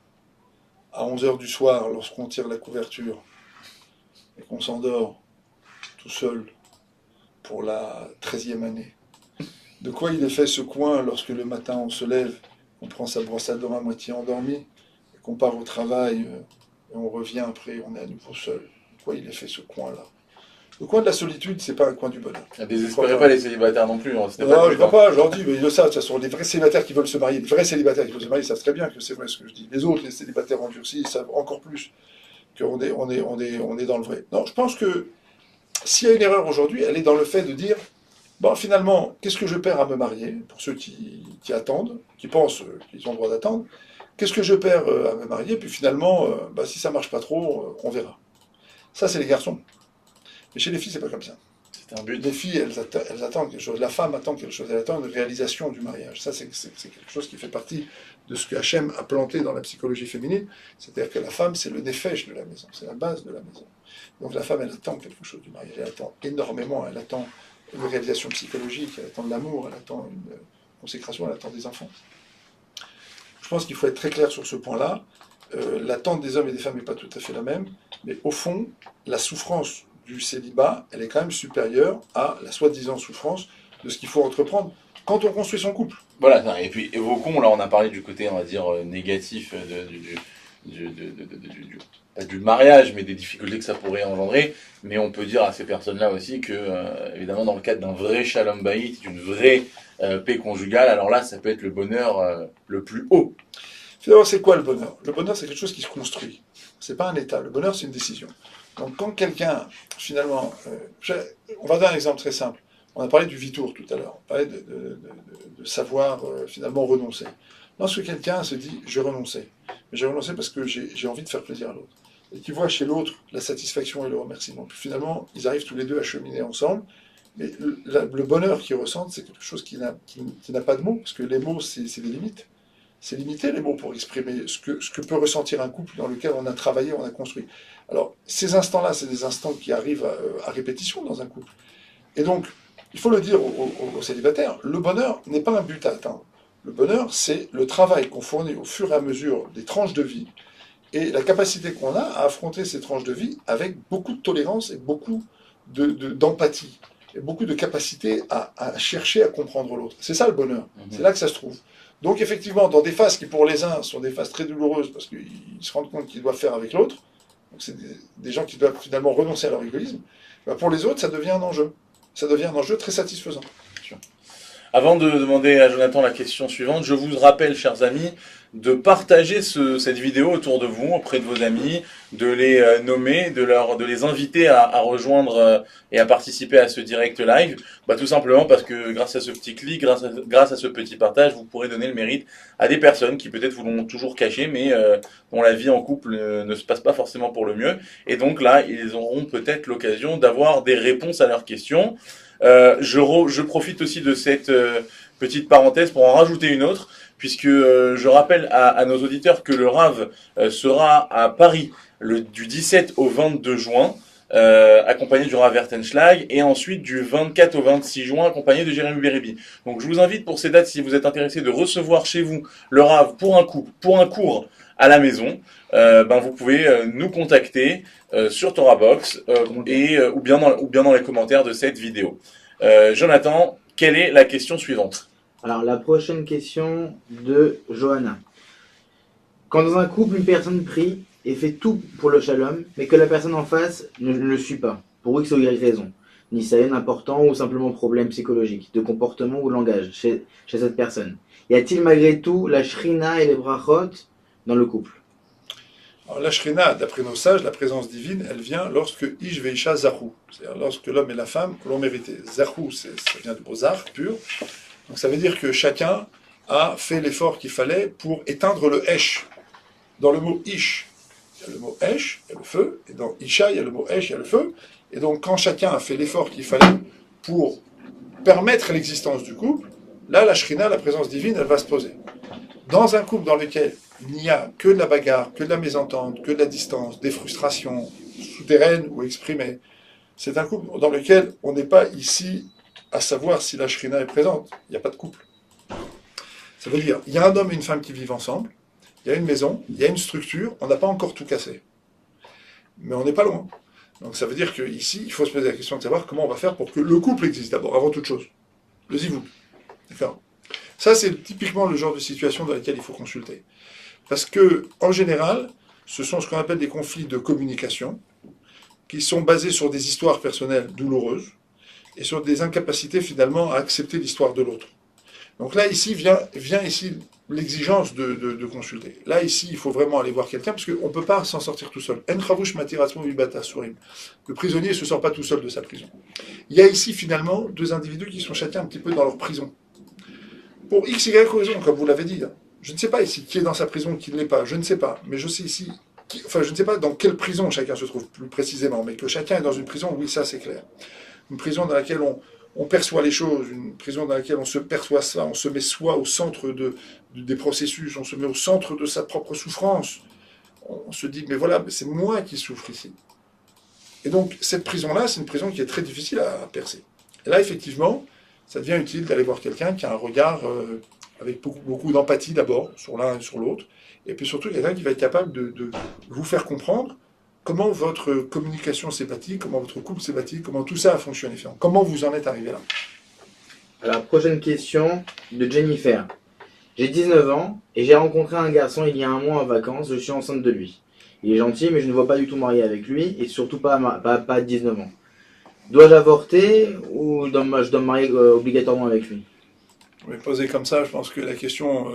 À 11 heures du soir, lorsqu'on tire la couverture et qu'on s'endort tout seul pour la 13e année. De quoi il est fait ce coin lorsque le matin on se lève, on prend sa brosse à dents à moitié endormie, et qu'on part au travail et on revient après, on est à nouveau seul. De quoi il est fait ce coin-là? Le coin de la solitude, c'est pas un coin du bonheur. Ne désespérez pas les célibataires non plus. Non, je ne crois pas, je leur dis, mais ils le savent, de toute façon, les vrais célibataires qui veulent se marier, les vrais célibataires qui veulent se marier, ils savent très bien que c'est vrai ce que je dis. Les autres, les célibataires endurcis, ils savent encore plus qu'on est, on est dans le vrai. Non, je pense que s'il y a une erreur aujourd'hui, elle est dans le fait de dire, bon, finalement, qu'est-ce que je perds à me marier, pour ceux qui attendent, qui pensent qu'ils ont le droit d'attendre, qu'est-ce que je perds à me marier, puis finalement, si ça marche pas trop, on verra. Ça, c'est les garçons. Mais chez les filles, c'est pas comme ça. C'est un but. Les filles, elles attendent quelque chose. La femme attend quelque chose. Elle attend une réalisation du mariage. Ça, c'est quelque chose qui fait partie de ce que Hachem a planté dans la psychologie féminine. C'est-à-dire que la femme, c'est le nefesh de la maison. C'est la base de la maison. Donc la femme, elle attend quelque chose du mariage. Elle attend énormément. Elle attend une réalisation psychologique. Elle attend de l'amour. Elle attend une consécration. Elle attend des enfants. Je pense qu'il faut être très clair sur ce point-là. L'attente des hommes et des femmes n'est pas tout à fait la même. Mais au fond, la souffrance du célibat, elle est quand même supérieure à la soi-disant souffrance de ce qu'il faut entreprendre quand on construit son couple. Voilà, et puis évoquons, là on a parlé du côté, on va dire, négatif pas du mariage, mais des difficultés que ça pourrait engendrer, mais on peut dire à ces personnes-là aussi que, évidemment, dans le cadre d'un vrai shalom bayit, d'une vraie paix conjugale, alors là, ça peut être le bonheur le plus haut. Finalement, c'est quoi le bonheur? Le bonheur, c'est quelque chose qui se construit. C'est pas un état. Le bonheur, c'est une décision. Donc quand quelqu'un, finalement, on va donner un exemple très simple. On a parlé du vitour tout à l'heure, on parlait de savoir finalement renoncer. Lorsque quelqu'un se dit « je renonçais », mais j'ai renoncé parce que j'ai envie de faire plaisir à l'autre, et qu'il voit chez l'autre la satisfaction et le remerciement, puis finalement ils arrivent tous les deux à cheminer ensemble, mais le bonheur qu'ils ressentent, c'est quelque chose qui n'a pas de mots, parce que les mots, c'est des limites. C'est limité les mots pour exprimer ce que peut ressentir un couple dans lequel on a travaillé, on a construit. Alors, ces instants-là, c'est des instants qui arrivent à répétition dans un couple. Et donc, il faut le dire aux célibataires, le bonheur n'est pas un but à atteindre. Le bonheur, c'est le travail qu'on fournit au fur et à mesure des tranches de vie et la capacité qu'on a à affronter ces tranches de vie avec beaucoup de tolérance et beaucoup d'empathie et beaucoup de capacité à chercher à comprendre l'autre. C'est ça le bonheur. C'est là que ça se trouve. Donc effectivement, dans des phases qui pour les uns sont des phases très douloureuses parce qu'ils se rendent compte qu'ils doivent faire avec l'autre, donc c'est des gens qui doivent finalement renoncer à leur égoïsme, pour les autres, ça devient un enjeu. Ça devient un enjeu très satisfaisant. Avant de demander à Jonathan la question suivante, je vous rappelle, chers amis, de partager cette vidéo autour de vous, auprès de vos amis, de les nommer, de les inviter à rejoindre et à participer à ce direct live. Tout simplement parce que grâce à ce petit clic, grâce à ce petit partage, vous pourrez donner le mérite à des personnes qui peut-être vous l'ont toujours caché, mais dont la vie en couple ne se passe pas forcément pour le mieux. Et donc là, ils auront peut-être l'occasion d'avoir des réponses à leurs questions. Je profite aussi de cette petite parenthèse pour en rajouter une autre, puisque je rappelle à nos auditeurs que le Rav sera à Paris du 17 au 22 juin, accompagné du Rav Ertenschlag, et ensuite du 24 au 26 juin, accompagné de Jérémy Bérébi. Donc je vous invite pour ces dates, si vous êtes intéressé, de recevoir chez vous le Rav pour un cours à la maison. Vous pouvez nous contacter sur TorahBox ou bien dans les commentaires de cette vidéo. Jonathan, quelle est la question suivante? Alors, la prochaine question de Johanna. Quand dans un couple, une personne prie et fait tout pour le shalom, mais que la personne en face ne le suit pas, pour X ou Y raison, ni ça est important ou simplement problème psychologique, de comportement ou de langage chez cette personne, y a-t-il malgré tout la shrina et les brachot dans le couple? Alors, la shrina, d'après nos sages, la présence divine, elle vient lorsque ish veisha zahu, c'est-à-dire lorsque l'homme et la femme l'ont mérité. Zahu, ça vient du mot zar, pur. Donc ça veut dire que chacun a fait l'effort qu'il fallait pour éteindre le hesh, Dans le mot ish, il y a le mot esh, il y a le feu, et dans isha, il y a le mot esh, il y a le feu. Et donc, quand chacun a fait l'effort qu'il fallait pour permettre l'existence du couple, là, la shrina, la présence divine, elle va se poser. Dans un couple dans lequel il n'y a que de la bagarre, que de la mésentente, que de la distance, des frustrations souterraines ou exprimées, c'est un couple dans lequel on n'est pas ici à savoir si la shrina est présente. Il n'y a pas de couple. Ça veut dire, il y a un homme et une femme qui vivent ensemble, il y a une maison, il y a une structure, on n'a pas encore tout cassé. Mais on n'est pas loin. Donc ça veut dire qu'ici, il faut se poser la question de savoir comment on va faire pour que le couple existe d'abord, avant toute chose. Le zivou. D'accord ? Ça, c'est typiquement le genre de situation dans laquelle il faut consulter. Parce que, en général, ce sont ce qu'on appelle des conflits de communication, qui sont basés sur des histoires personnelles douloureuses, et sur des incapacités finalement à accepter l'histoire de l'autre. Donc là, ici, vient ici l'exigence de consulter. Là, ici, il faut vraiment aller voir quelqu'un, parce qu'on ne peut pas s'en sortir tout seul. Le prisonnier ne se sort pas tout seul de sa prison. Il y a ici, finalement, deux individus qui sont chacun un petit peu dans leur prison. Pour X, Y raison, comme vous l'avez dit. Je ne sais pas ici qui est dans sa prison, qui ne l'est pas. Je ne sais pas. Mais je sais ici... je ne sais pas dans quelle prison chacun se trouve plus précisément, mais que chacun est dans une prison, oui, ça, c'est clair. Une prison dans laquelle on perçoit les choses, une prison dans laquelle on se perçoit ça, on se met soi au centre des processus, on se met au centre de sa propre souffrance. On se dit, mais voilà, c'est moi qui souffre ici. Et donc, cette prison-là, c'est une prison qui est très difficile à percer. Et là, effectivement, ça devient utile d'aller voir quelqu'un qui a un regard avec beaucoup d'empathie d'abord, sur l'un et sur l'autre, et puis surtout quelqu'un qui va être capable de vous faire comprendre comment votre communication s'est bâtie, comment votre couple s'est bâti, comment tout ça a fonctionné, comment vous en êtes arrivé là. Alors, prochaine question de Jennifer. J'ai 19 ans et j'ai rencontré un garçon il y a un mois en vacances, je suis enceinte de lui. Il est gentil mais je ne vois pas du tout marier avec lui et surtout pas à 19 ans. Dois-je avorter ou je dois me marier obligatoirement avec lui? Mais posé comme ça, je pense que la question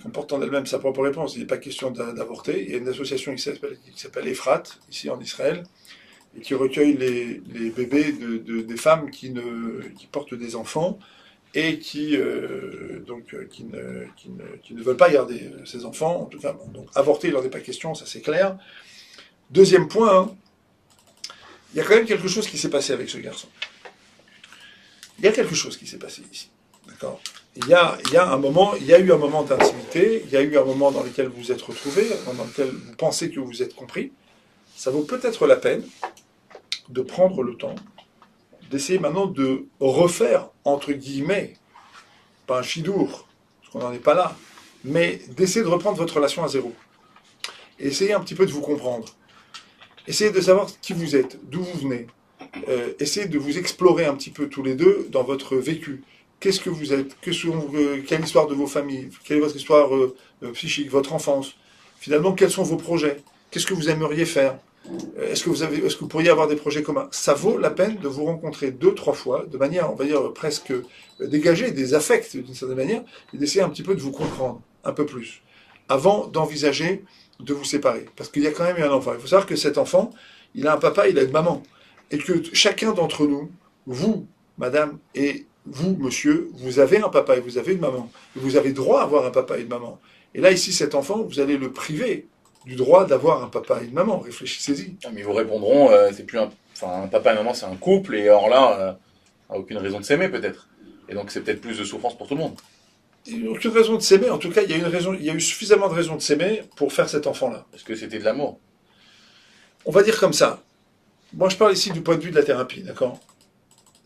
comporte en elle-même sa propre réponse. Il n'est pas question d'avorter. Il y a une association qui s'appelle Efrat, ici en Israël, et qui recueille les bébés des femmes qui portent des enfants et qui ne veulent pas garder ces enfants. En tout cas, donc avorter, il n'en est pas question, ça c'est clair. Deuxième point, il y a quand même quelque chose qui s'est passé avec ce garçon. Il y a quelque chose qui s'est passé ici. D'accord. Il y a eu un moment d'intimité, il y a eu un moment dans lequel vous vous êtes retrouvés, dans lequel vous pensez que vous êtes compris. Ça vaut peut-être la peine de prendre le temps, d'essayer maintenant de refaire, entre guillemets, pas un chidour, parce qu'on n'en est pas là, mais d'essayer de reprendre votre relation à zéro. Et essayez un petit peu de vous comprendre. Essayez de savoir qui vous êtes, d'où vous venez. Essayez de vous explorer un petit peu tous les deux dans votre vécu. Qu'est-ce que vous êtes? Quelle histoire de vos familles? Quelle est votre histoire psychique, votre enfance? Finalement, quels sont vos projets? Qu'est-ce que vous aimeriez faire? Est-ce que vous pourriez avoir des projets communs? Ça vaut la peine de vous rencontrer 2-3 fois, de manière, on va dire, presque dégager des affects d'une certaine manière, et d'essayer un petit peu de vous comprendre un peu plus, avant d'envisager de vous séparer. Parce qu'il y a quand même un enfant. Il faut savoir que cet enfant, il a un papa, il a une maman. Et que chacun d'entre nous, vous, madame, et vous, monsieur, vous avez un papa et vous avez une maman. Et vous avez droit à avoir un papa et une maman. Et là, ici, cet enfant, vous allez le priver du droit d'avoir un papa et une maman. Réfléchissez-y. Mais ils vous répondront, c'est plus un papa et maman, c'est un couple, et alors là, aucune raison de s'aimer peut-être. Et donc c'est peut-être plus de souffrance pour tout le monde. Il n'y a aucune raison de s'aimer. En tout cas, il y a eu suffisamment de raisons de s'aimer pour faire cet enfant-là. Est-ce que c'était de l'amour? On va dire comme ça. Moi, je parle ici du point de vue de la thérapie, d'accord?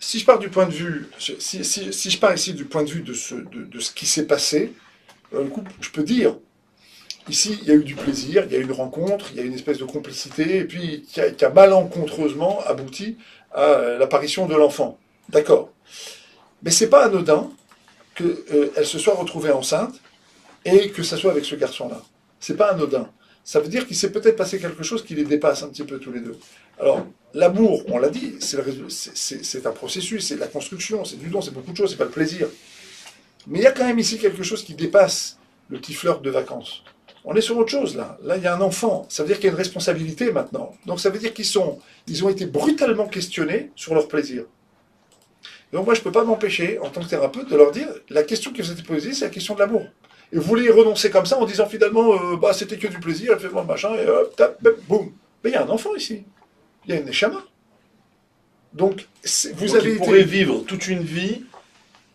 Si je pars du point de vue, si je pars ici du point de vue de ce qui s'est passé, dans le couple, je peux dire, ici, il y a eu du plaisir, il y a eu une rencontre, il y a eu une espèce de complicité, et puis qui a malencontreusement abouti à l'apparition de l'enfant. D'accord. Mais c'est pas anodin qu'elle se soit retrouvée enceinte et que ça soit avec ce garçon-là. C'est pas anodin. Ça veut dire qu'il s'est peut-être passé quelque chose qui les dépasse un petit peu tous les deux. Alors, l'amour, on l'a dit, c'est un processus, c'est de la construction, c'est du don, c'est beaucoup de choses, c'est pas le plaisir. Mais il y a quand même ici quelque chose qui dépasse le petit flirt de vacances. On est sur autre chose là. Là, il y a un enfant. Ça veut dire qu'il y a une responsabilité maintenant. Donc ça veut dire qu'ils ont été brutalement questionnés sur leur plaisir. Donc moi, je ne peux pas m'empêcher, en tant que thérapeute, de leur dire, la question qui vous a été posée, c'est la question de l'amour. Et vous voulez y renoncer comme ça en disant finalement, bah, c'était que du plaisir, elle fait bon machin, et hop, tap, boum. Mais il y a un enfant ici. Il y a une neshama. Donc, vous Donc, avez ils été... pourraient vivre toute une vie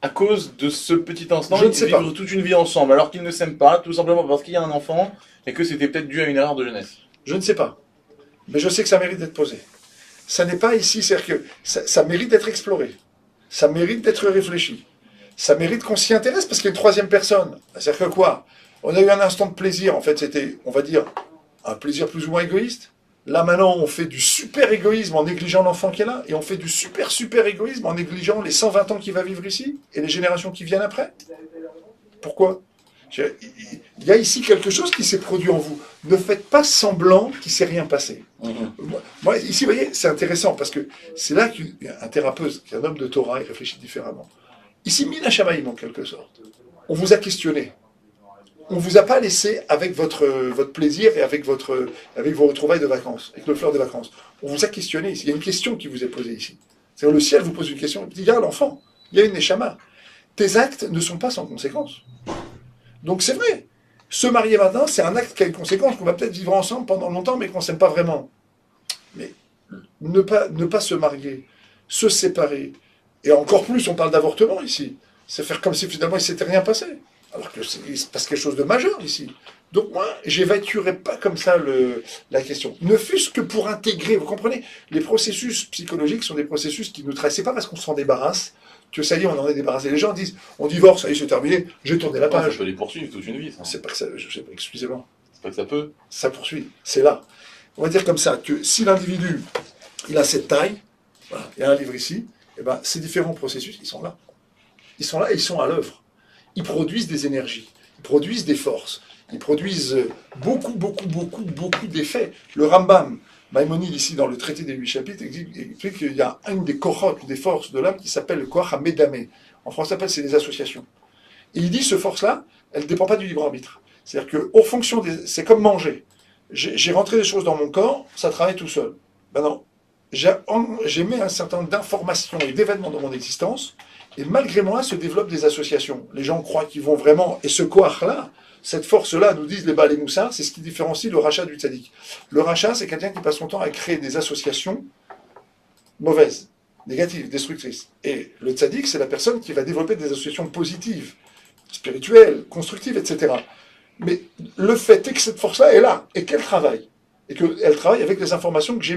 à cause de ce petit instant. Je ne sais vivre pas. toute une vie ensemble, alors qu'ils ne s'aiment pas, tout simplement parce qu'il y a un enfant, et que c'était peut-être dû à une erreur de jeunesse. Je ne sais pas. Mais je sais que ça mérite d'être posé. Ça n'est pas ici, c'est-à-dire que ça mérite d'être exploré. Ça mérite d'être réfléchi. Ça mérite qu'on s'y intéresse parce qu'il y a une troisième personne. C'est-à-dire que quoi? On a eu un instant de plaisir. En fait, c'était, on va dire, un plaisir plus ou moins égoïste. Là, maintenant, on fait du super égoïsme en négligeant l'enfant qui est là. Et on fait du super égoïsme en négligeant les 120 ans qu'il va vivre ici et les générations qui viennent après. Pourquoi? Il y a ici quelque chose qui s'est produit en vous. Ne faites pas semblant qu'il ne s'est rien passé. Moi, ici, vous voyez, c'est intéressant parce que c'est là qu'un thérapeute, qu'un homme de Torah, il réfléchit différemment. Ici, Mina Shamaïm, en quelque sorte. On vous a questionné. On ne vous a pas laissé avec votre plaisir et avec vos retrouvailles de vacances, avec le fleur de vacances. On vous a questionné ici. Il y a une question qui vous est posée ici. C'est-à-dire le ciel vous pose une question. Il dit, regarde l'enfant, il y a une neshama. Tes actes ne sont pas sans conséquence. Donc c'est vrai. Se marier maintenant, c'est un acte qui a une conséquence, qu'on va peut-être vivre ensemble pendant longtemps, mais qu'on ne s'aime pas vraiment. Mais ne pas se marier, se séparer, et encore plus, on parle d'avortement ici, c'est faire comme si finalement il ne s'était rien passé. Alors que il se passe quelque chose de majeur ici. Donc moi, j'évacuerai pas comme ça la question. Ne fût-ce que pour intégrer, vous comprenez, les processus psychologiques sont des processus qui nous tracent. C'est pas parce qu'on s'en débarrasse que ça y est, on en est débarrassé. Les gens disent, on divorce, ça y est, c'est terminé, j'ai tourné la page. Ça peut les poursuivre toute une vie, ça. C'est pas que ça, excusez-moi. C'est pas que ça peut. Ça poursuit, c'est là. On va dire comme ça, que si l'individu, il a cette taille, voilà, il y a un livre ici, et ben, ces différents processus, ils sont là. Ils sont là et ils sont à l'œuvre. Ils produisent des énergies, ils produisent des forces, ils produisent beaucoup d'effets. Le Rambam, Maïmonide, ici, dans le traité des 8 chapitres, explique qu'il y a une des kochot, des forces de l'âme, qui s'appelle le koach hamedame. En français, c'est les associations. Et il dit, ce force-là, elle ne dépend pas du libre arbitre. C'est-à-dire que, en fonction des... C'est comme manger. J'ai rentré des choses dans mon corps, ça travaille tout seul. Ben non. J'ai mis un certain nombre d'informations et d'événements dans mon existence, et malgré moi, se développent des associations. Les gens croient qu'ils vont vraiment... Et ce koach-là, cette force-là, nous disent les Baal et Moussar, c'est ce qui différencie le rachat du tzaddik. Le rachat, c'est quelqu'un qui passe son temps à créer des associations mauvaises, négatives, destructrices. Et le tzaddik, c'est la personne qui va développer des associations positives, spirituelles, constructives, etc. Mais le fait est que cette force-là est là, et qu'elle travaille. Et qu'elle travaille avec les informations que j'ai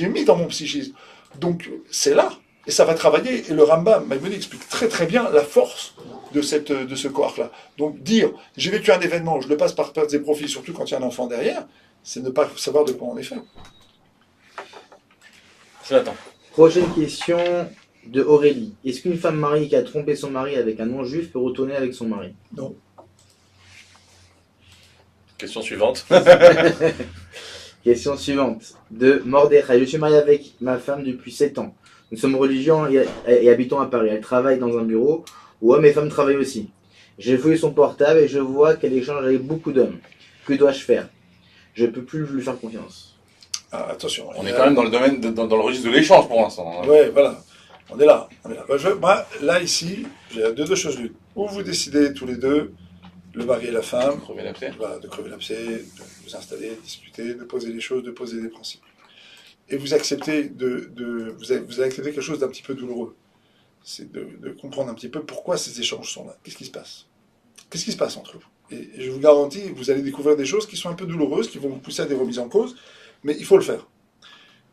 mis dans mon psychisme. Donc, c'est là. Et ça va travailler, et le Rambam, Maïmonide explique très très bien la force de ce koach-là. Donc dire, j'ai vécu un événement, je le passe par pertes et profits, surtout quand il y a un enfant derrière, c'est ne pas savoir de quoi on est fait. J'attends. Prochaine question de Aurélie. Est-ce qu'une femme mariée qui a trompé son mari avec un non-juif peut retourner avec son mari? Non. Question suivante. Question suivante de Mordechai. Je suis marié avec ma femme depuis 7 ans. Nous sommes religieux et habitons à Paris. Elle travaille dans un bureau où hommes et femmes travaillent aussi. J'ai fouillé son portable et je vois qu'elle échange avec beaucoup d'hommes. Que dois-je faire? Je ne peux plus lui faire confiance. Ah, attention. On est quand même dans le domaine, dans le registre de l'échange pour l'instant. Hein. Ouais, voilà. On est là. Moi, là, ici, j'ai deux choses l'une. Ou vous décidez tous les deux, le mari et la femme, Crever l'abcès. voilà, de crever l'abcès, de vous installer, de discuter, de poser les choses, de poser des principes. Et vous acceptez vous allez accepter quelque chose d'un petit peu douloureux. C'est de comprendre un petit peu pourquoi ces échanges sont là. Qu'est-ce qui se passe? Qu'est-ce qui se passe entre vous? Et je vous garantis, vous allez découvrir des choses qui sont un peu douloureuses, qui vont vous pousser à des remises en cause, mais il faut le faire.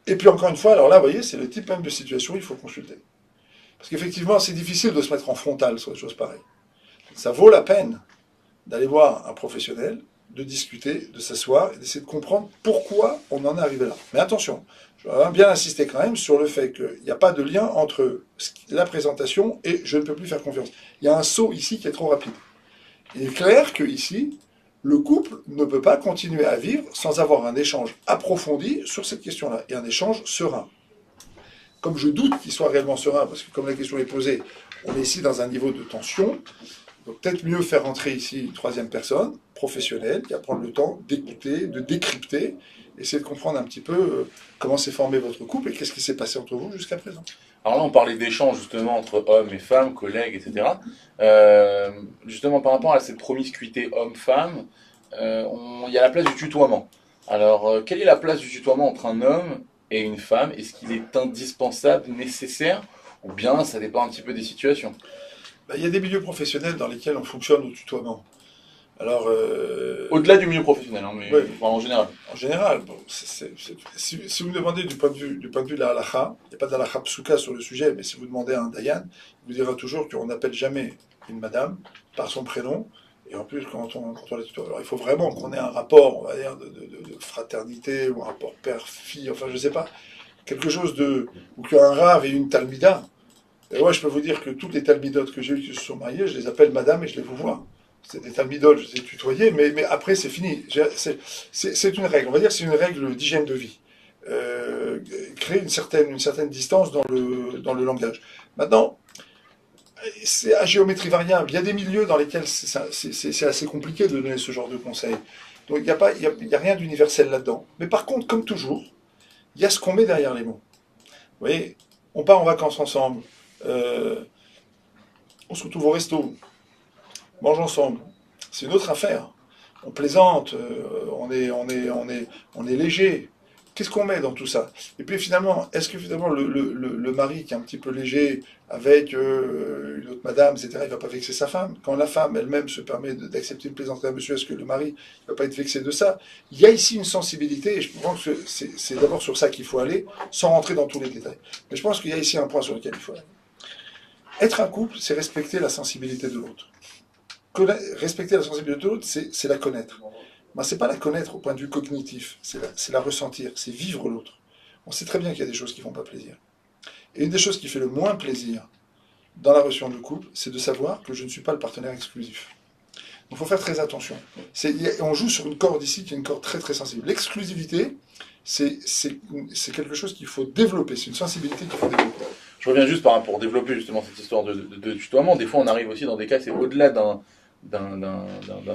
Et puis encore une fois, alors là, vous voyez, c'est le type même de situation où il faut consulter. Parce qu'effectivement, c'est difficile de se mettre en frontal sur des choses pareilles. Ça vaut la peine d'aller voir un professionnel, de discuter, de s'asseoir et d'essayer de comprendre pourquoi on en est arrivé là. Mais attention, je vais bien insister quand même sur le fait qu'il n'y a pas de lien entre la présentation et je ne peux plus faire confiance. Il y a un saut ici qui est trop rapide. Il est clair que ici, le couple ne peut pas continuer à vivre sans avoir un échange approfondi sur cette question-là, et un échange serein. Comme je doute qu'il soit réellement serein, parce que comme la question est posée, on est ici dans un niveau de tension, Donc peut-être mieux faire rentrer ici une troisième personne, professionnelle, qui va prendre le temps d'écouter, de décrypter, essayer de comprendre un petit peu comment s'est formé votre couple et qu'est-ce qui s'est passé entre vous jusqu'à présent. Alors là, on parlait d'échanges justement entre hommes et femmes, collègues, etc. Justement, par rapport à cette promiscuité homme-femme, il y a la place du tutoiement. Alors, quelle est la place du tutoiement entre un homme et une femme? Est-ce qu'il est indispensable, nécessaire, ou bien ça dépend un petit peu des situations? Ben, il y a des milieux professionnels dans lesquels on fonctionne au tutoiement. Alors, Au-delà du milieu professionnel, hein, mais oui. en général. En général, bon, si vous me demandez du point de vue de la halakha, il n'y a pas d'halakha psuka sur le sujet, mais si vous demandez à un dayan, il vous dira toujours qu'on n'appelle jamais une madame par son prénom, et en plus quand on la tutoie. Alors il faut vraiment qu'on ait un rapport, on va dire, de fraternité, ou un rapport père-fille, enfin je sais pas, quelque chose de... ou qu'un rave et une talmida. Et moi je peux vous dire que toutes les talmidotes que j'ai eues qui se sont mariées, je les appelle madame et je les vous vois. C'est des talmidotes, je les ai tutoyés, mais après c'est fini. C'est une règle, on va dire c'est une règle d'hygiène de vie. Créer une certaine distance dans le langage. Maintenant, c'est à géométrie variable. Il y a des milieux dans lesquels c'est assez compliqué de donner ce genre de conseils. Donc il n'y a rien d'universel là-dedans. Mais par contre, comme toujours, il y a ce qu'on met derrière les mots. Vous voyez, on part en vacances ensemble, on se retrouve au resto, on mange ensemble. C'est une autre affaire. On plaisante, on est léger. Qu'est-ce qu'on met dans tout ça? Et puis finalement, est-ce que finalement le mari qui est un petit peu léger avec une autre madame, etc., il ne va pas vexer sa femme? Quand la femme elle-même se permet d'accepter une plaisanterie à monsieur, est-ce que le mari ne va pas être vexé de ça? Il y a ici une sensibilité, et je pense que c'est d'abord sur ça qu'il faut aller, sans rentrer dans tous les détails. Mais je pense qu'il y a ici un point sur lequel il faut aller. Être un couple, c'est respecter la sensibilité de l'autre. Respecter la sensibilité de l'autre, c'est la connaître. Ben, c'est pas la connaître au point de vue cognitif, c'est la ressentir, c'est vivre l'autre. On sait très bien qu'il y a des choses qui font pas plaisir. Et une des choses qui fait le moins plaisir dans la relation de couple, c'est de savoir que je ne suis pas le partenaire exclusif. Donc il faut faire très attention. On joue sur une corde ici qui est une corde très très sensible. L'exclusivité, c'est quelque chose qu'il faut développer, c'est une sensibilité qu'il faut développer. Je reviens juste pour développer justement cette histoire de tutoiement. Des fois, on arrive aussi dans des cas, c'est au-delà d'un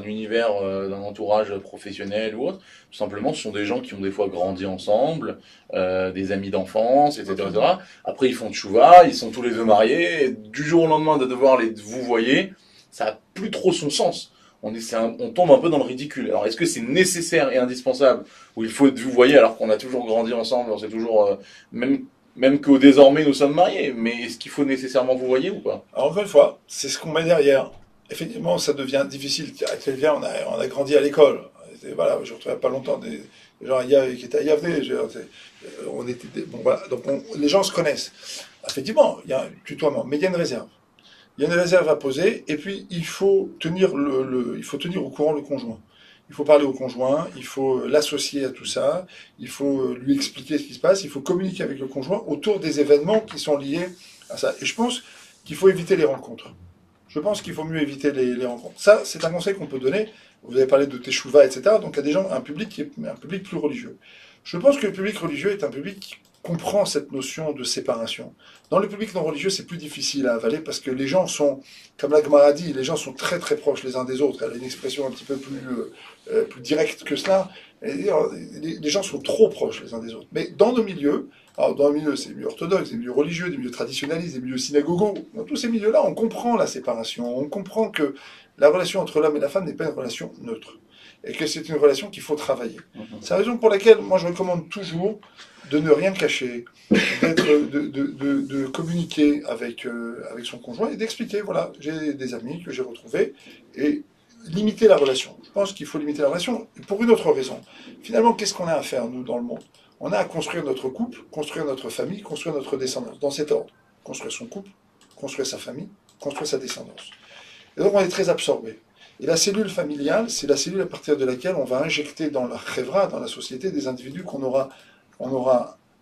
univers, d'un entourage professionnel ou autre. Tout simplement, ce sont des gens qui ont des fois grandi ensemble, des amis d'enfance, etc., etc. Après, ils font tchouva, ils sont tous les deux mariés. Et du jour au lendemain de devoir les vous voyez, ça n'a plus trop son sens. On tombe un peu dans le ridicule. Alors, est-ce que c'est nécessaire et indispensable, où il faut vous voyez alors qu'on a toujours grandi ensemble, on sait toujours, même qu'au désormais nous sommes mariés, mais est-ce qu'il faut nécessairement vous voyez ou pas? Alors, encore une fois, c'est ce qu'on met derrière. Effectivement, ça devient difficile. Avec Elvia, on a grandi à l'école. Voilà, je ne retrouvais pas longtemps des gens qui étaient à Yavne. Bon, voilà. Donc, les gens se connaissent. Effectivement, il y a un tutoiement, mais il y a une réserve. Il y a une réserve à poser, et puis il faut tenir au courant le conjoint. Il faut parler au conjoint, il faut l'associer à tout ça, il faut lui expliquer ce qui se passe, il faut communiquer avec le conjoint autour des événements qui sont liés à ça. Et je pense qu'il faut éviter les rencontres. Je pense qu'il faut mieux éviter les rencontres. Ça, c'est un conseil qu'on peut donner. Vous avez parlé de Teshuvah, etc. Donc il y a des gens, un public qui est un public plus religieux. Je pense que le public religieux est un public qui comprend cette notion de séparation. Dans le public non religieux, c'est plus difficile à avaler parce que les gens sont, comme la Gemara dit, les gens sont très très proches les uns des autres. Elle a une expression un petit peu plus directe que cela. Les gens sont trop proches les uns des autres. Mais dans nos milieux, alors dans le milieu, c'est des milieux orthodoxes, des milieux religieux, des milieux traditionnalistes, des milieux synagogaux. Dans tous ces milieux-là, on comprend la séparation, on comprend que la relation entre l'homme et la femme n'est pas une relation neutre. Et que c'est une relation qu'il faut travailler. C'est la raison pour laquelle, moi, je recommande toujours de ne rien cacher, de communiquer avec son conjoint et d'expliquer, voilà, j'ai des amis que j'ai retrouvés, et limiter la relation. Je pense qu'il faut limiter la relation pour une autre raison. Finalement, qu'est-ce qu'on a à faire, nous, dans le monde? On a à construire notre couple, construire notre famille, construire notre descendance, dans cet ordre. Construire son couple, construire sa famille, construire sa descendance. Et donc, on est très absorbé. Et la cellule familiale, c'est la cellule à partir de laquelle on va injecter dans la chevra, dans la société, des individus qu'on aura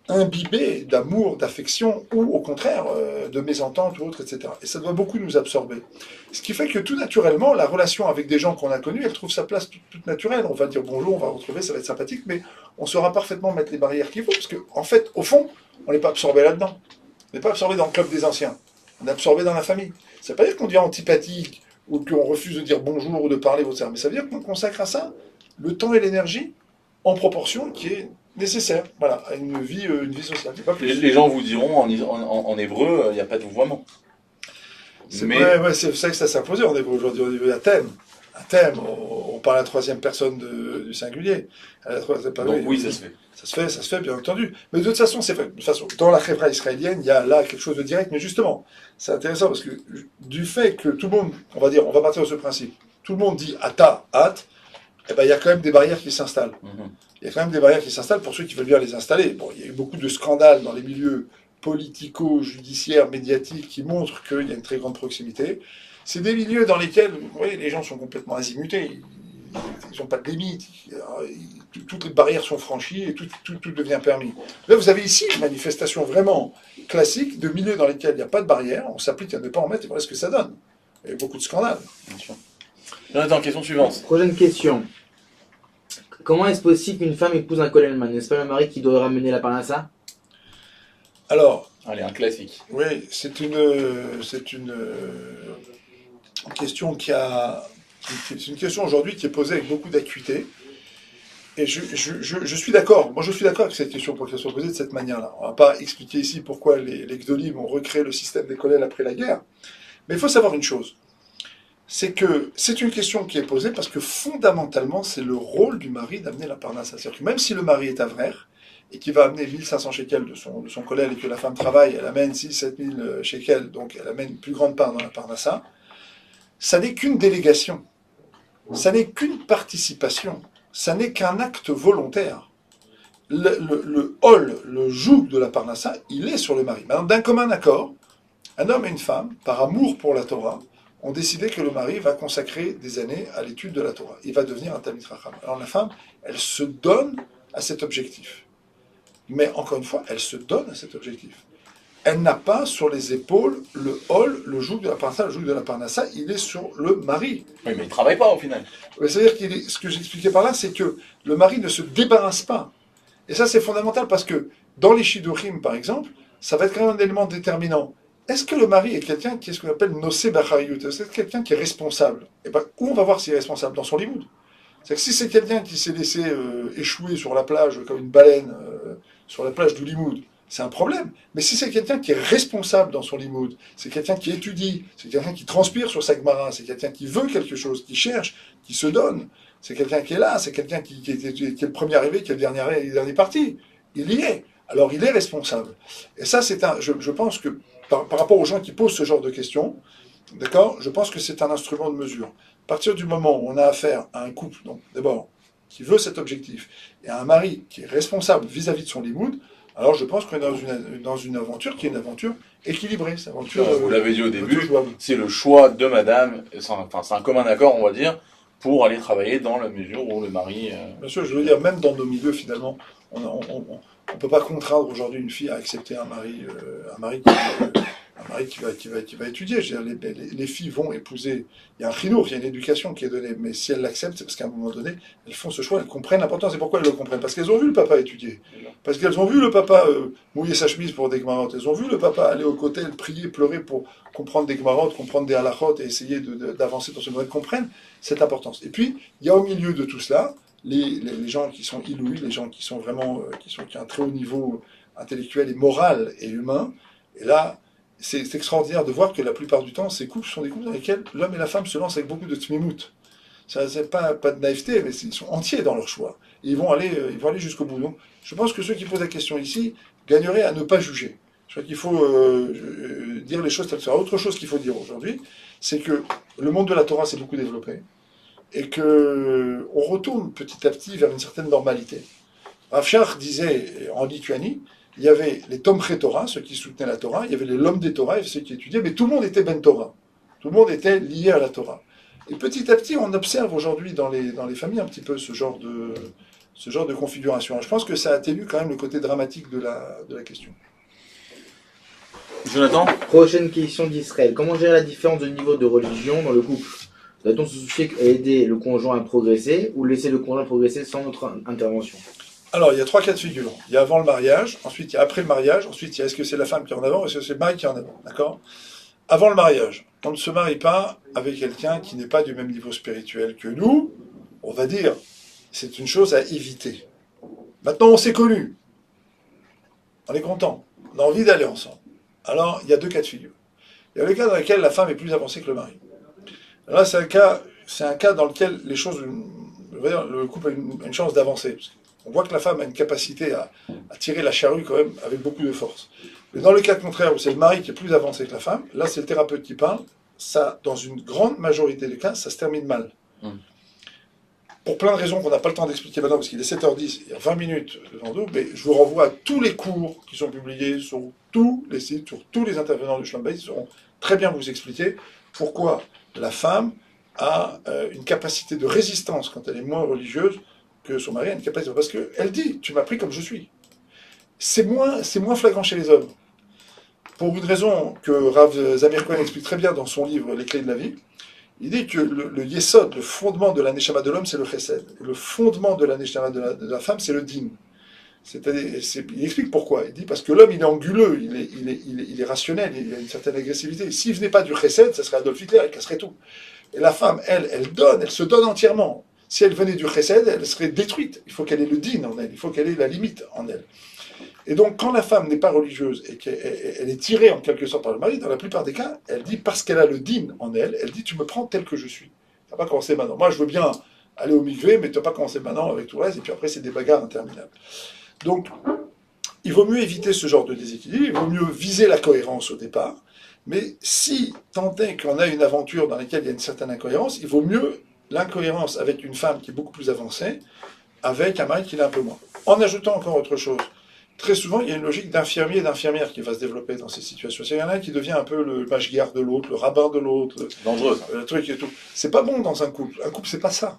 imbibés d'amour, d'affection, ou au contraire, de mésentente ou autre, etc. Et ça doit beaucoup nous absorber. Ce qui fait que tout naturellement, la relation avec des gens qu'on a connus, elle trouve sa place toute naturelle. On va dire bonjour, on va retrouver, ça va être sympathique, mais on saura parfaitement mettre les barrières qu'il faut, parce qu'en fait, au fond, on n'est pas absorbé là-dedans. On n'est pas absorbé dans le club des anciens. On est absorbé dans la famille. Ça ne veut pas dire qu'on devient antipathique, ou qu'on refuse de dire bonjour ou de parler, etc. Mais ça veut dire qu'on consacre à ça le temps et l'énergie en proportion qui est nécessaire, voilà, à une vie sociale. Pas plus. Les gens vous diront en hébreu, il n'y a pas de vouvoiement. Mais ouais, c'est vrai que ça s'est imposé en hébreu aujourd'hui. On dit un thème. Un thème, on parle à la troisième personne du singulier. Donc oui, ça se fait. Ça se fait, bien entendu. Mais de toute façon, c'est fait. De toute façon, dans la chevra israélienne, il y a là quelque chose de direct. Mais justement, c'est intéressant parce que du fait que tout le monde, on va partir de ce principe, tout le monde dit ata, at, eh ben, il y a quand même des barrières qui s'installent. Il y a quand même des barrières qui s'installent pour ceux qui veulent bien les installer. Bon, il y a eu beaucoup de scandales dans les milieux politico-judiciaires, médiatiques, qui montrent qu'il y a une très grande proximité. C'est des milieux dans lesquels, vous voyez, les gens sont complètement azimutés. Ils n'ont pas de limite. Toutes les barrières sont franchies et tout devient permis. Là, vous avez ici une manifestation vraiment classique de milieux dans lesquels il n'y a pas de barrière. On s'applique à ne pas en mettre et voilà ce que ça donne. Il y a beaucoup de scandales. Bien sûr. Jonathan, question suivante. Prochaine question. Comment est-ce possible qu'une femme épouse un Kollelman? N'est-ce pas le mari qui doit ramener la parnassa? Alors, allez, un classique. Oui, c'est une question c'est une question aujourd'hui qui est posée avec beaucoup d'acuité. Et je suis d'accord. Moi, je suis d'accord avec cette question pour qu'elle soit posée de cette manière-là. On ne va pas expliquer ici pourquoi les Gdolim ont recréé le système des Kollel après la guerre. Mais il faut savoir une chose. C'est que c'est une question qui est posée parce que fondamentalement, c'est le rôle du mari d'amener la parnassa. C'est-à-dire que même si le mari est avraire, et qui va amener 1500 shekels de son kollel, et que la femme travaille, elle amène 6-7 000 shekels, donc elle amène une plus grande part dans la parnassa, ça n'est qu'une délégation. Ça n'est qu'une participation. Ça n'est qu'un acte volontaire. Le hol, le joug de la parnassa, il est sur le mari. Maintenant, d'un commun accord, un homme et une femme, par amour pour la Torah, ont décidé que le mari va consacrer des années à l'étude de la Torah. Il va devenir un Talmid Chacham. Alors la femme, elle se donne à cet objectif. Mais encore une fois, elle se donne à cet objectif. Elle n'a pas sur les épaules le hol, le joug de la parnassa. Le joug de la parnassa, il est sur le mari. Oui, mais il ne travaille pas au final. C'est-à-dire que ce que j'expliquais par là, c'est que le mari ne se débarrasse pas. Et ça, c'est fondamental parce que dans les Shidurim, par exemple, ça va être quand même un élément déterminant. Est-ce que le mari est quelqu'un qui est ce qu'on appelle nosé bachariyut? Est-ce que c'est quelqu'un qui est responsable? Et ben, où on va voir s'il est responsable? Dans son limoud. C'est que si c'est quelqu'un qui s'est laissé échouer sur la plage comme une baleine sur la plage du limoud, c'est un problème. Mais si c'est quelqu'un qui est responsable dans son limoud, c'est quelqu'un qui étudie, c'est quelqu'un qui transpire sur sa gemara, c'est quelqu'un qui veut quelque chose, qui cherche, qui se donne, c'est quelqu'un qui est là, c'est quelqu'un qui est le premier arrivé, qui est le dernier parti. Il y est. Alors il est responsable. Et ça, je pense que par rapport aux gens qui posent ce genre de questions, d'accord, je pense que c'est un instrument de mesure. À partir du moment où on a affaire à un couple, donc d'abord, qui veut cet objectif, et à un mari qui est responsable vis-à-vis de son limoud, alors je pense qu'on est dans une aventure qui est une aventure équilibrée. Cette aventure, vous l'avez dit au début, c'est le choix de madame, c'est un commun accord, on va dire, pour aller travailler dans la mesure où le mari... Bien sûr, je veux dire, même dans nos milieux, finalement, on ne peut pas contraindre aujourd'hui une fille à accepter un mari qui va étudier. Je veux dire, les filles vont épouser. Il y a un chinour, il y a une éducation qui est donnée, mais si elles l'acceptent, c'est parce qu'à un moment donné, elles font ce choix, elles comprennent l'importance. Et pourquoi elles le comprennent? Parce qu'elles ont vu le papa étudier. Parce qu'elles ont vu le papa mouiller sa chemise pour des gmarottes. Elles ont vu le papa aller au côté, prier, pleurer pour comprendre des gmarottes, comprendre des halachot et essayer d'avancer dans ce monde. Elles comprennent cette importance. Et puis, il y a au milieu de tout cela, les gens qui sont ilouis, les gens qui sont vraiment, qui ont un très haut niveau intellectuel et moral et humain. Et là, c'est extraordinaire de voir que la plupart du temps, ces couples sont des couples dans lesquels l'homme et la femme se lancent avec beaucoup de tmimout. C'est pas de naïveté, mais ils sont entiers dans leur choix. Et ils vont aller jusqu'au bout. Donc, je pense que ceux qui posent la question ici gagneraient à ne pas juger. Je crois qu'il faut dire les choses telles que ça. Autre chose qu'il faut dire aujourd'hui, c'est que le monde de la Torah s'est beaucoup développé et que on retourne petit à petit vers une certaine normalité. Rav Shach disait en Lituanie, il y avait les Tomchei Torah, ceux qui soutenaient la Torah, il y avait les Lom des Torah, ceux qui étudiaient, mais tout le monde était Ben Torah. Tout le monde était lié à la Torah. Et petit à petit, on observe aujourd'hui dans les familles un petit peu ce genre de configuration. Je pense que ça atténue quand même le côté dramatique de la question. Jonathan? Prochaine question d'Israël. Comment gérer la différence de niveau de religion dans le couple? Doit-on se soucier à aider le conjoint à progresser ou laisser le conjoint progresser sans notre intervention? Alors, il y a 3 cas de figure. Il y a avant le mariage, ensuite il y a après le mariage, ensuite il y a est-ce que c'est la femme qui est en avant ou est-ce que c'est le mari qui est en avant, d'accord? Avant le mariage, on ne se marie pas avec quelqu'un qui n'est pas du même niveau spirituel que nous, on va dire, c'est une chose à éviter. Maintenant, on s'est connus. On est content. On a envie d'aller ensemble. Alors, il y a deux cas de figure. Il y a le cas dans lequel la femme est plus avancée que le mari. Là, c'est un cas dans lequel les choses, le couple a une chance d'avancer. On voit que la femme a une capacité à tirer la charrue quand même avec beaucoup de force. Mais dans le cas contraire, où c'est le mari qui est plus avancé que la femme, là, c'est le thérapeute qui parle. Ça, dans une grande majorité des cas, ça se termine mal. Pour plein de raisons qu'on n'a pas le temps d'expliquer maintenant, parce qu'il est 7h10, il y a 20 minutes devant nous, mais je vous renvoie à tous les cours qui sont publiés sur tous les sites, sur tous les intervenants du Shalom Bayit, ils sauront très bien vous expliquer pourquoi la femme a une capacité de résistance quand elle est moins religieuse que son mari a une capacité. Parce qu'elle dit, tu m'as pris comme je suis. C'est moins flagrant chez les hommes. Pour une raison que Rav Zamir Cohen explique très bien dans son livre Les clés de la vie, il dit que le yesod, le fondement de la neshama de l'homme, c'est le chesed. Et le fondement de la neshama de la femme, c'est le din. Il explique pourquoi. Il dit parce que l'homme, il est anguleux, il est rationnel, il a une certaine agressivité. S'il venait pas du chesed, ça serait Adolf Hitler, il casserait tout. Et la femme, elle donne, elle se donne entièrement. Si elle venait du chesed, elle serait détruite. Il faut qu'elle ait le din en elle, il faut qu'elle ait la limite en elle. Et donc, quand la femme n'est pas religieuse et qu'elle est tirée en quelque sorte par le mari, dans la plupart des cas, elle dit, parce qu'elle a le din en elle, elle dit, tu me prends tel que je suis. Tu vas pas commencer maintenant. Moi, je veux bien aller au mikvé, mais tu vas pas commencer maintenant avec tout le reste, et puis après, c'est des bagarres interminables. Donc, il vaut mieux éviter ce genre de déséquilibre, il vaut mieux viser la cohérence au départ, mais si tant est qu'on a une aventure dans laquelle il y a une certaine incohérence, il vaut mieux l'incohérence avec une femme qui est beaucoup plus avancée, avec un mari qui l'est un peu moins. En ajoutant encore autre chose, très souvent, il y a une logique d'infirmier et d'infirmière qui va se développer dans ces situations. Il y en a un qui devient un peu le mashgiar de l'autre, le rabbin de l'autre, Dangereux. Le truc et tout. C'est pas bon dans un couple. Un couple, c'est pas ça.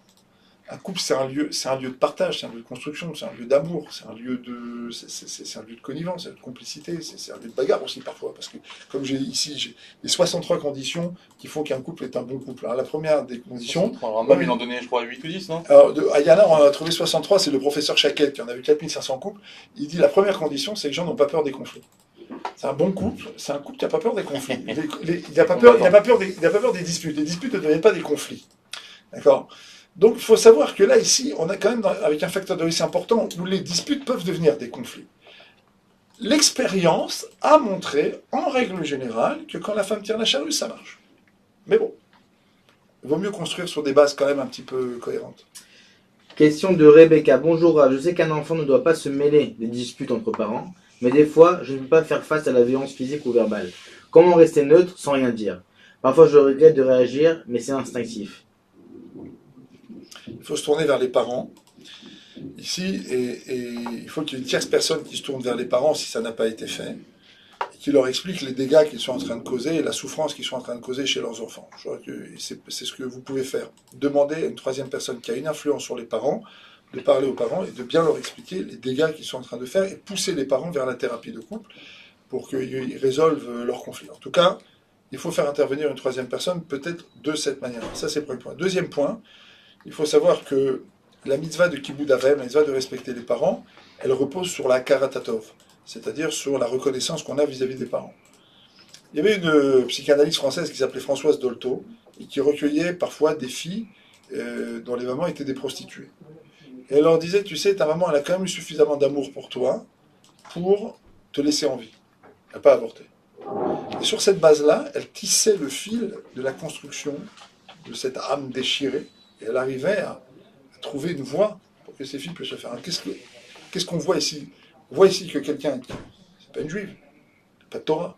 Un couple, c'est un lieu de partage, c'est un lieu de construction, c'est un lieu d'amour, c'est un lieu de connivence, c'est de complicité, c'est un lieu de bagarre aussi parfois. Parce que, comme j'ai ici, j'ai les 63 conditions qui font qu'un couple est un bon couple. Alors, la première des conditions. Rambam, il en donnait, je crois, 8 ou 10, non? Alors, à Yana, on a trouvé 63, c'est le professeur Chaquet qui en a vu 4500 couples. Il dit la première condition, c'est que les gens n'ont pas peur des conflits. C'est un bon couple, c'est un couple qui n'a pas peur des conflits. Il n'a pas peur des disputes. Les disputes ne deviennent pas des conflits. D'accord? Donc, il faut savoir que là, ici, on a quand même, avec un facteur de risque important, où les disputes peuvent devenir des conflits. L'expérience a montré, en règle générale, que quand la femme tire la charrue, ça marche. Mais bon, il vaut mieux construire sur des bases quand même un petit peu cohérentes. Question de Rebecca. Bonjour, je sais qu'un enfant ne doit pas se mêler des disputes entre parents, mais des fois, je ne peux pas faire face à la violence physique ou verbale. Comment rester neutre sans rien dire? Parfois, je regrette de réagir, mais c'est instinctif. Il faut se tourner vers les parents, ici, et il faut qu'il y ait une tierce personne qui se tourne vers les parents si ça n'a pas été fait, et qui leur explique les dégâts qu'ils sont en train de causer et la souffrance qu'ils sont en train de causer chez leurs enfants. Je crois que c'est ce que vous pouvez faire. Demandez à une troisième personne qui a une influence sur les parents, de parler aux parents et de bien leur expliquer les dégâts qu'ils sont en train de faire et pousser les parents vers la thérapie de couple pour qu'ils résolvent leurs conflits. En tout cas, il faut faire intervenir une troisième personne, peut-être de cette manière. Ça, c'est le premier point. Deuxième point, il faut savoir que la mitzvah de Kibboud Avem, la mitzvah de respecter les parents, elle repose sur la karatatov, c'est-à-dire sur la reconnaissance qu'on a vis-à-vis des parents. Il y avait une psychanalyste française qui s'appelait Françoise Dolto, et qui recueillait parfois des filles dont les mamans étaient des prostituées. Et elle leur disait, tu sais, ta maman, elle a quand même eu suffisamment d'amour pour toi pour te laisser en vie. Elle n'a pas avorté. Et sur cette base-là, elle tissait le fil de la construction de cette âme déchirée, et elle arrivait à trouver une voie pour que ces filles puissent se faire. Qu'est-ce qu'on voit ici? On voit ici que quelqu'un, c'est pas une juive, pas de Torah,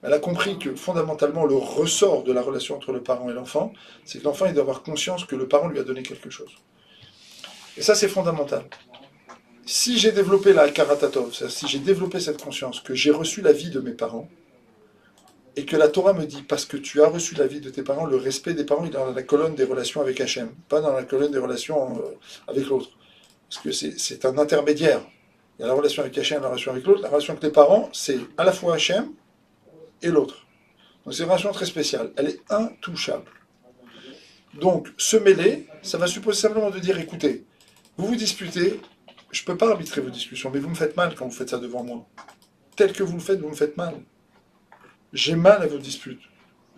mais elle a compris que fondamentalement le ressort de la relation entre le parent et l'enfant, c'est que l'enfant il doit avoir conscience que le parent lui a donné quelque chose. Et ça c'est fondamental. Si j'ai développé la karatatov, si j'ai développé cette conscience que j'ai reçu la vie de mes parents, et que la Torah me dit, parce que tu as reçu la vie de tes parents, le respect des parents, il est dans la colonne des relations avec Hachem, pas dans la colonne des relations avec l'autre. Parce que c'est un intermédiaire. Il y a la relation avec Hachem, la relation avec l'autre. La relation avec les parents, c'est à la fois Hachem et l'autre. Donc c'est une relation très spéciale. Elle est intouchable. Donc, se mêler, ça va supposer simplement de dire, écoutez, vous vous disputez, je ne peux pas arbitrer vos discussions, mais vous me faites mal quand vous faites ça devant moi. Tel que vous le faites, vous me faites mal. J'ai mal à vos disputes.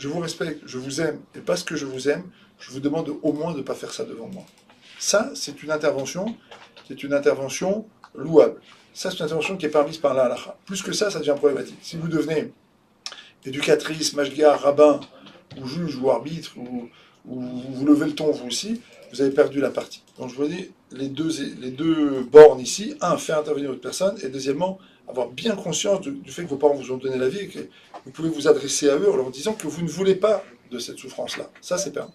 je vous respecte, je vous aime, et parce que je vous aime, je vous demande au moins de ne pas faire ça devant moi. Ça, c'est une intervention louable. Ça, c'est une intervention qui est permise par la halakha. Plus que ça devient problématique. Si vous devenez éducatrice, mashgar, rabbin, ou juge, ou arbitre, ou vous levez le ton vous aussi, vous avez perdu la partie. Donc je vous dis, les deux bornes ici, un, faire intervenir votre personne, et deuxièmement, avoir bien conscience du fait que vos parents vous ont donné la vie, et que vous pouvez vous adresser à eux en leur disant que vous ne voulez pas de cette souffrance-là. Ça, c'est permis.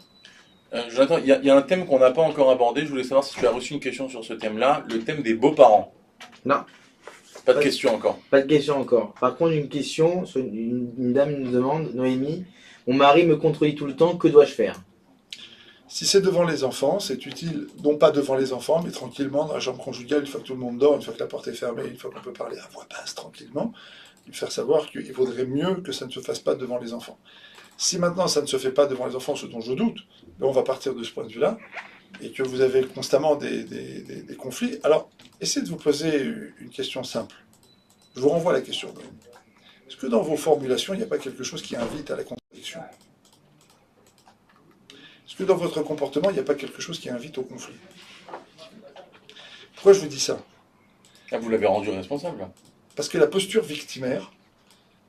Jonathan, il y a un thème qu'on n'a pas encore abordé, je voulais savoir si tu as reçu une question sur ce thème-là, le thème des beaux-parents. Non. Pas de question encore. Pas de question encore. Par contre, une question, une dame nous demande, Noémie, mon mari me contredit tout le temps, que dois-je faire? Si c'est devant les enfants, c'est utile, non pas devant les enfants, mais tranquillement, dans la chambre conjugale, une fois que tout le monde dort, une fois que la porte est fermée, une fois qu'on peut parler à voix basse, tranquillement, lui faire savoir qu'il vaudrait mieux que ça ne se fasse pas devant les enfants. Si maintenant ça ne se fait pas devant les enfants, ce dont je doute, on va partir de ce point de vue-là, et que vous avez constamment des conflits, alors essayez de vous poser une question simple. Je vous renvoie à la question. Est-ce que dans vos formulations, il n'y a pas quelque chose qui invite à la contradiction? Est-ce que dans votre comportement, il n'y a pas quelque chose qui invite au conflit? Pourquoi je vous dis ça? Ah, vous l'avez rendu responsable. Parce que la posture victimaire,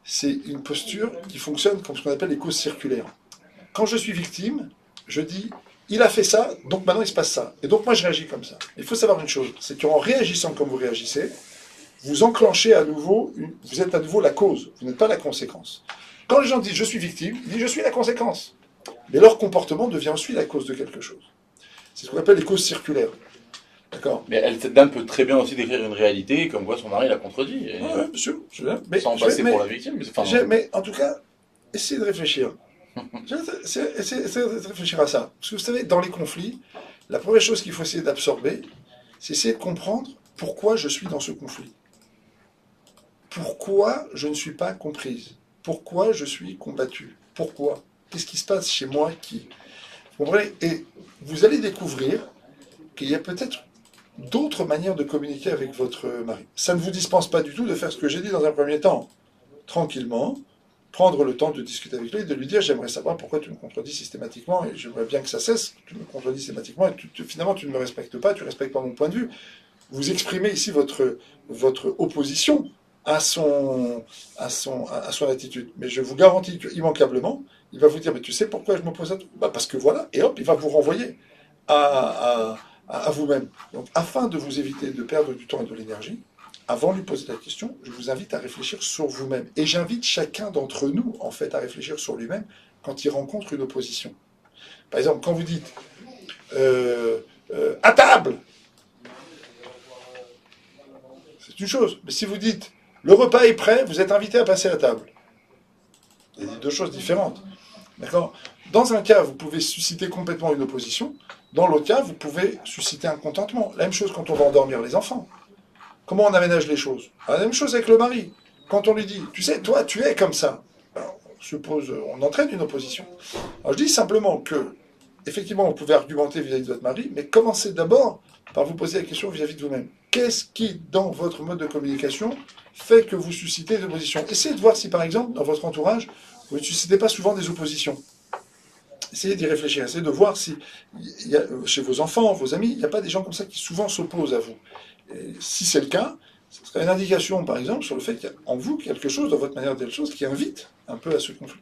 c'est une posture qui fonctionne comme ce qu'on appelle les causes circulaires. Quand je suis victime, je dis, il a fait ça, donc maintenant il se passe ça. Et donc moi je réagis comme ça. Il faut savoir une chose, c'est qu'en réagissant comme vous réagissez, vous enclenchez à nouveau, vous êtes à nouveau la cause, vous n'êtes pas la conséquence. Quand les gens disent je suis victime, ils disent je suis la conséquence. Mais leur comportement devient ensuite la cause de quelque chose. C'est ce qu'on appelle les causes circulaires. D'accord? Mais cette dame peut très bien aussi décrire une réalité, comme quoi son mari l'a contredit. Oui, monsieur. Sans passer pour la victime. Mais en tout cas, essayez de réfléchir. Essayez de réfléchir à ça. Parce que vous savez, dans les conflits, la première chose qu'il faut essayer d'absorber, c'est essayer de comprendre pourquoi je suis dans ce conflit. Pourquoi je ne suis pas comprise? Pourquoi je suis combattue? Pourquoi? Qu'est-ce qui se passe chez moi qui... Vous comprenez? Et vous allez découvrir qu'il y a peut-être d'autres manières de communiquer avec votre mari. Ça ne vous dispense pas du tout de faire ce que j'ai dit dans un premier temps. Tranquillement, prendre le temps de discuter avec lui et de lui dire « J'aimerais savoir pourquoi tu me contredis systématiquement et j'aimerais bien que ça cesse, tu me contredis systématiquement et finalement tu ne me respectes pas, tu ne respectes pas mon point de vue. » Vous exprimez ici votre opposition à son attitude. Mais je vous garantis qu'immanquablement, il va vous dire « Mais tu sais pourquoi je m'oppose à toi ?» Parce que voilà, et hop, il va vous renvoyer à vous-même. Donc, afin de vous éviter de perdre du temps et de l'énergie, avant de lui poser la question, je vous invite à réfléchir sur vous-même. Et j'invite chacun d'entre nous, en fait, à réfléchir sur lui-même quand il rencontre une opposition. Par exemple, quand vous dites à table, c'est une chose. Mais si vous dites le repas est prêt, vous êtes invité à passer à table. Il y a deux choses différentes. D'accord? Dans un cas, vous pouvez susciter complètement une opposition. Dans l'autre cas, vous pouvez susciter un contentement. La même chose quand on va endormir les enfants. Comment on aménage les choses? La même chose avec le mari. Quand on lui dit, tu sais, toi, tu es comme ça. Alors, on entraîne une opposition. Alors, je dis simplement que, effectivement, vous pouvez argumenter vis-à-vis de votre mari, mais commencez d'abord par vous poser la question vis-à-vis de vous-même. Qu'est-ce qui, dans votre mode de communication, fait que vous suscitez des oppositions? Essayez de voir si, par exemple, dans votre entourage, vous ne suscitez pas souvent des oppositions. Essayez d'y réfléchir, essayez de voir si, chez vos enfants, vos amis, il n'y a pas des gens comme ça qui souvent s'opposent à vous. Et si c'est le cas, ce serait une indication, par exemple, sur le fait qu'il y a en vous quelque chose, dans votre manière de dire les choses, qui invite un peu à ce conflit.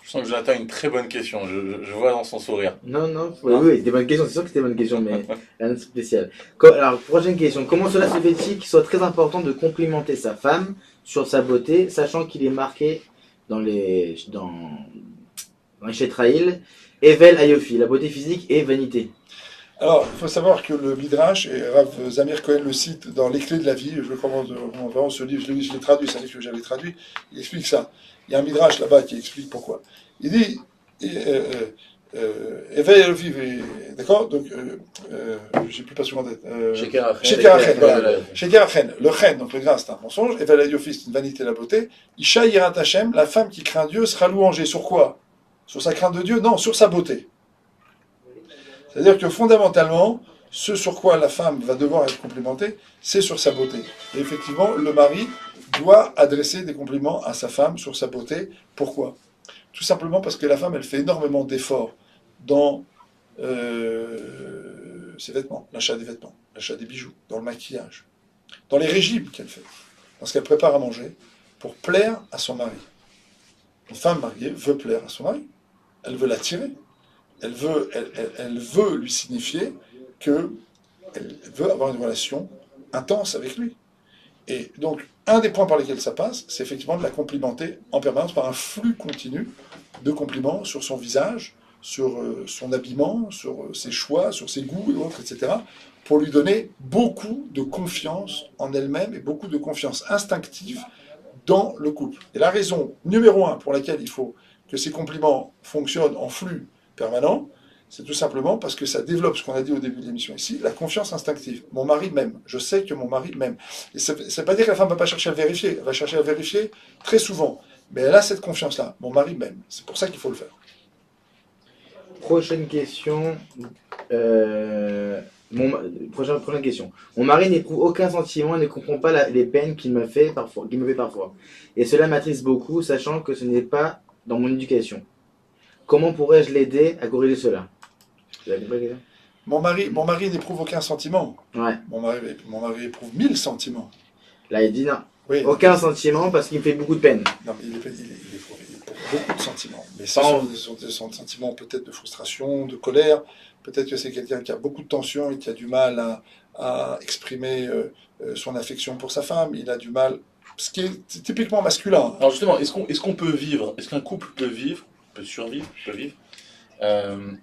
Je sens que Jonathan a une très bonne question, je vois dans son sourire. Non, oui, des bonnes questions, c'est sûr que c'était une bonne question, mais rien de spécial. Alors, prochaine question. Comment cela se fait-il qu'il soit très important de complimenter sa femme sur sa beauté, sachant qu'il est marqué dans les Shetraïl, Evel Ayofi, la beauté physique et vanité? Alors, il faut savoir que le Midrash, et Rav Zamir Cohen le cite dans Les Clés de la vie, je recommande vraiment ce livre, je l'ai traduit, c'est un livre que j'avais traduit, il explique ça. Il y a un Midrash là-bas qui explique pourquoi. Il dit, Evel Ayofi, d'accord? Donc, je ne sais plus pas souvent d'être. Sheker Achen, voilà. Sheker Achen, le Chen, donc le gras, c'est un mensonge. Evel Ayofi, c'est une vanité de la beauté. Isha Yirat Hashem, la femme qui craint Dieu sera louangée. Sur quoi? Sur sa crainte de Dieu? Non, sur sa beauté. C'est-à-dire que fondamentalement, ce sur quoi la femme va devoir être complimentée, c'est sur sa beauté. Et effectivement, le mari doit adresser des compliments à sa femme sur sa beauté. Pourquoi? Tout simplement parce que la femme, elle fait énormément d'efforts dans ses vêtements, l'achat des vêtements, l'achat des bijoux, dans le maquillage, dans les régimes qu'elle fait, parce qu'elle prépare à manger pour plaire à son mari. Une femme mariée veut plaire à son mari, elle veut l'attirer, elle veut lui signifier qu'elle veut avoir une relation intense avec lui. Et donc, un des points par lesquels ça passe, c'est effectivement de la complimenter en permanence par un flux continu de compliments sur son visage, sur son habillement, sur ses choix, sur ses goûts et autres, etc., pour lui donner beaucoup de confiance en elle-même et beaucoup de confiance instinctive dans le couple. Et la raison numéro 1 pour laquelle il faut que ces compliments fonctionnent en flux permanent, c'est tout simplement parce que ça développe ce qu'on a dit au début de l'émission ici, la confiance instinctive. Mon mari m'aime, je sais que mon mari m'aime. Et ça ne veut pas dire que la femme ne va pas chercher à le vérifier, elle va chercher à le vérifier très souvent. Mais elle a cette confiance-là, mon mari m'aime. C'est pour ça qu'il faut le faire. Prochaine question. Prochaine question. Mon mari n'éprouve aucun sentiment et ne comprend pas les peines qu'il me fait parfois. Et cela m'attriste beaucoup, sachant que ce n'est pas dans mon éducation. Comment pourrais-je l'aider à corriger cela? Mon mari n'éprouve aucun sentiment. Ouais. Mon mari éprouve 1000 sentiments. Là, il dit non. Oui. Aucun sentiment parce qu'il me fait beaucoup de peine. Non, mais il éprouve beaucoup de sentiments. Mais ce sont des sentiments peut-être de frustration, de colère. Peut-être que c'est quelqu'un qui a beaucoup de tension et qui a du mal à exprimer son affection pour sa femme. Il a du mal, ce qui est typiquement masculin. Alors justement, est-ce qu'on peut vivre, est-ce qu'un couple peut vivre, peut survivre,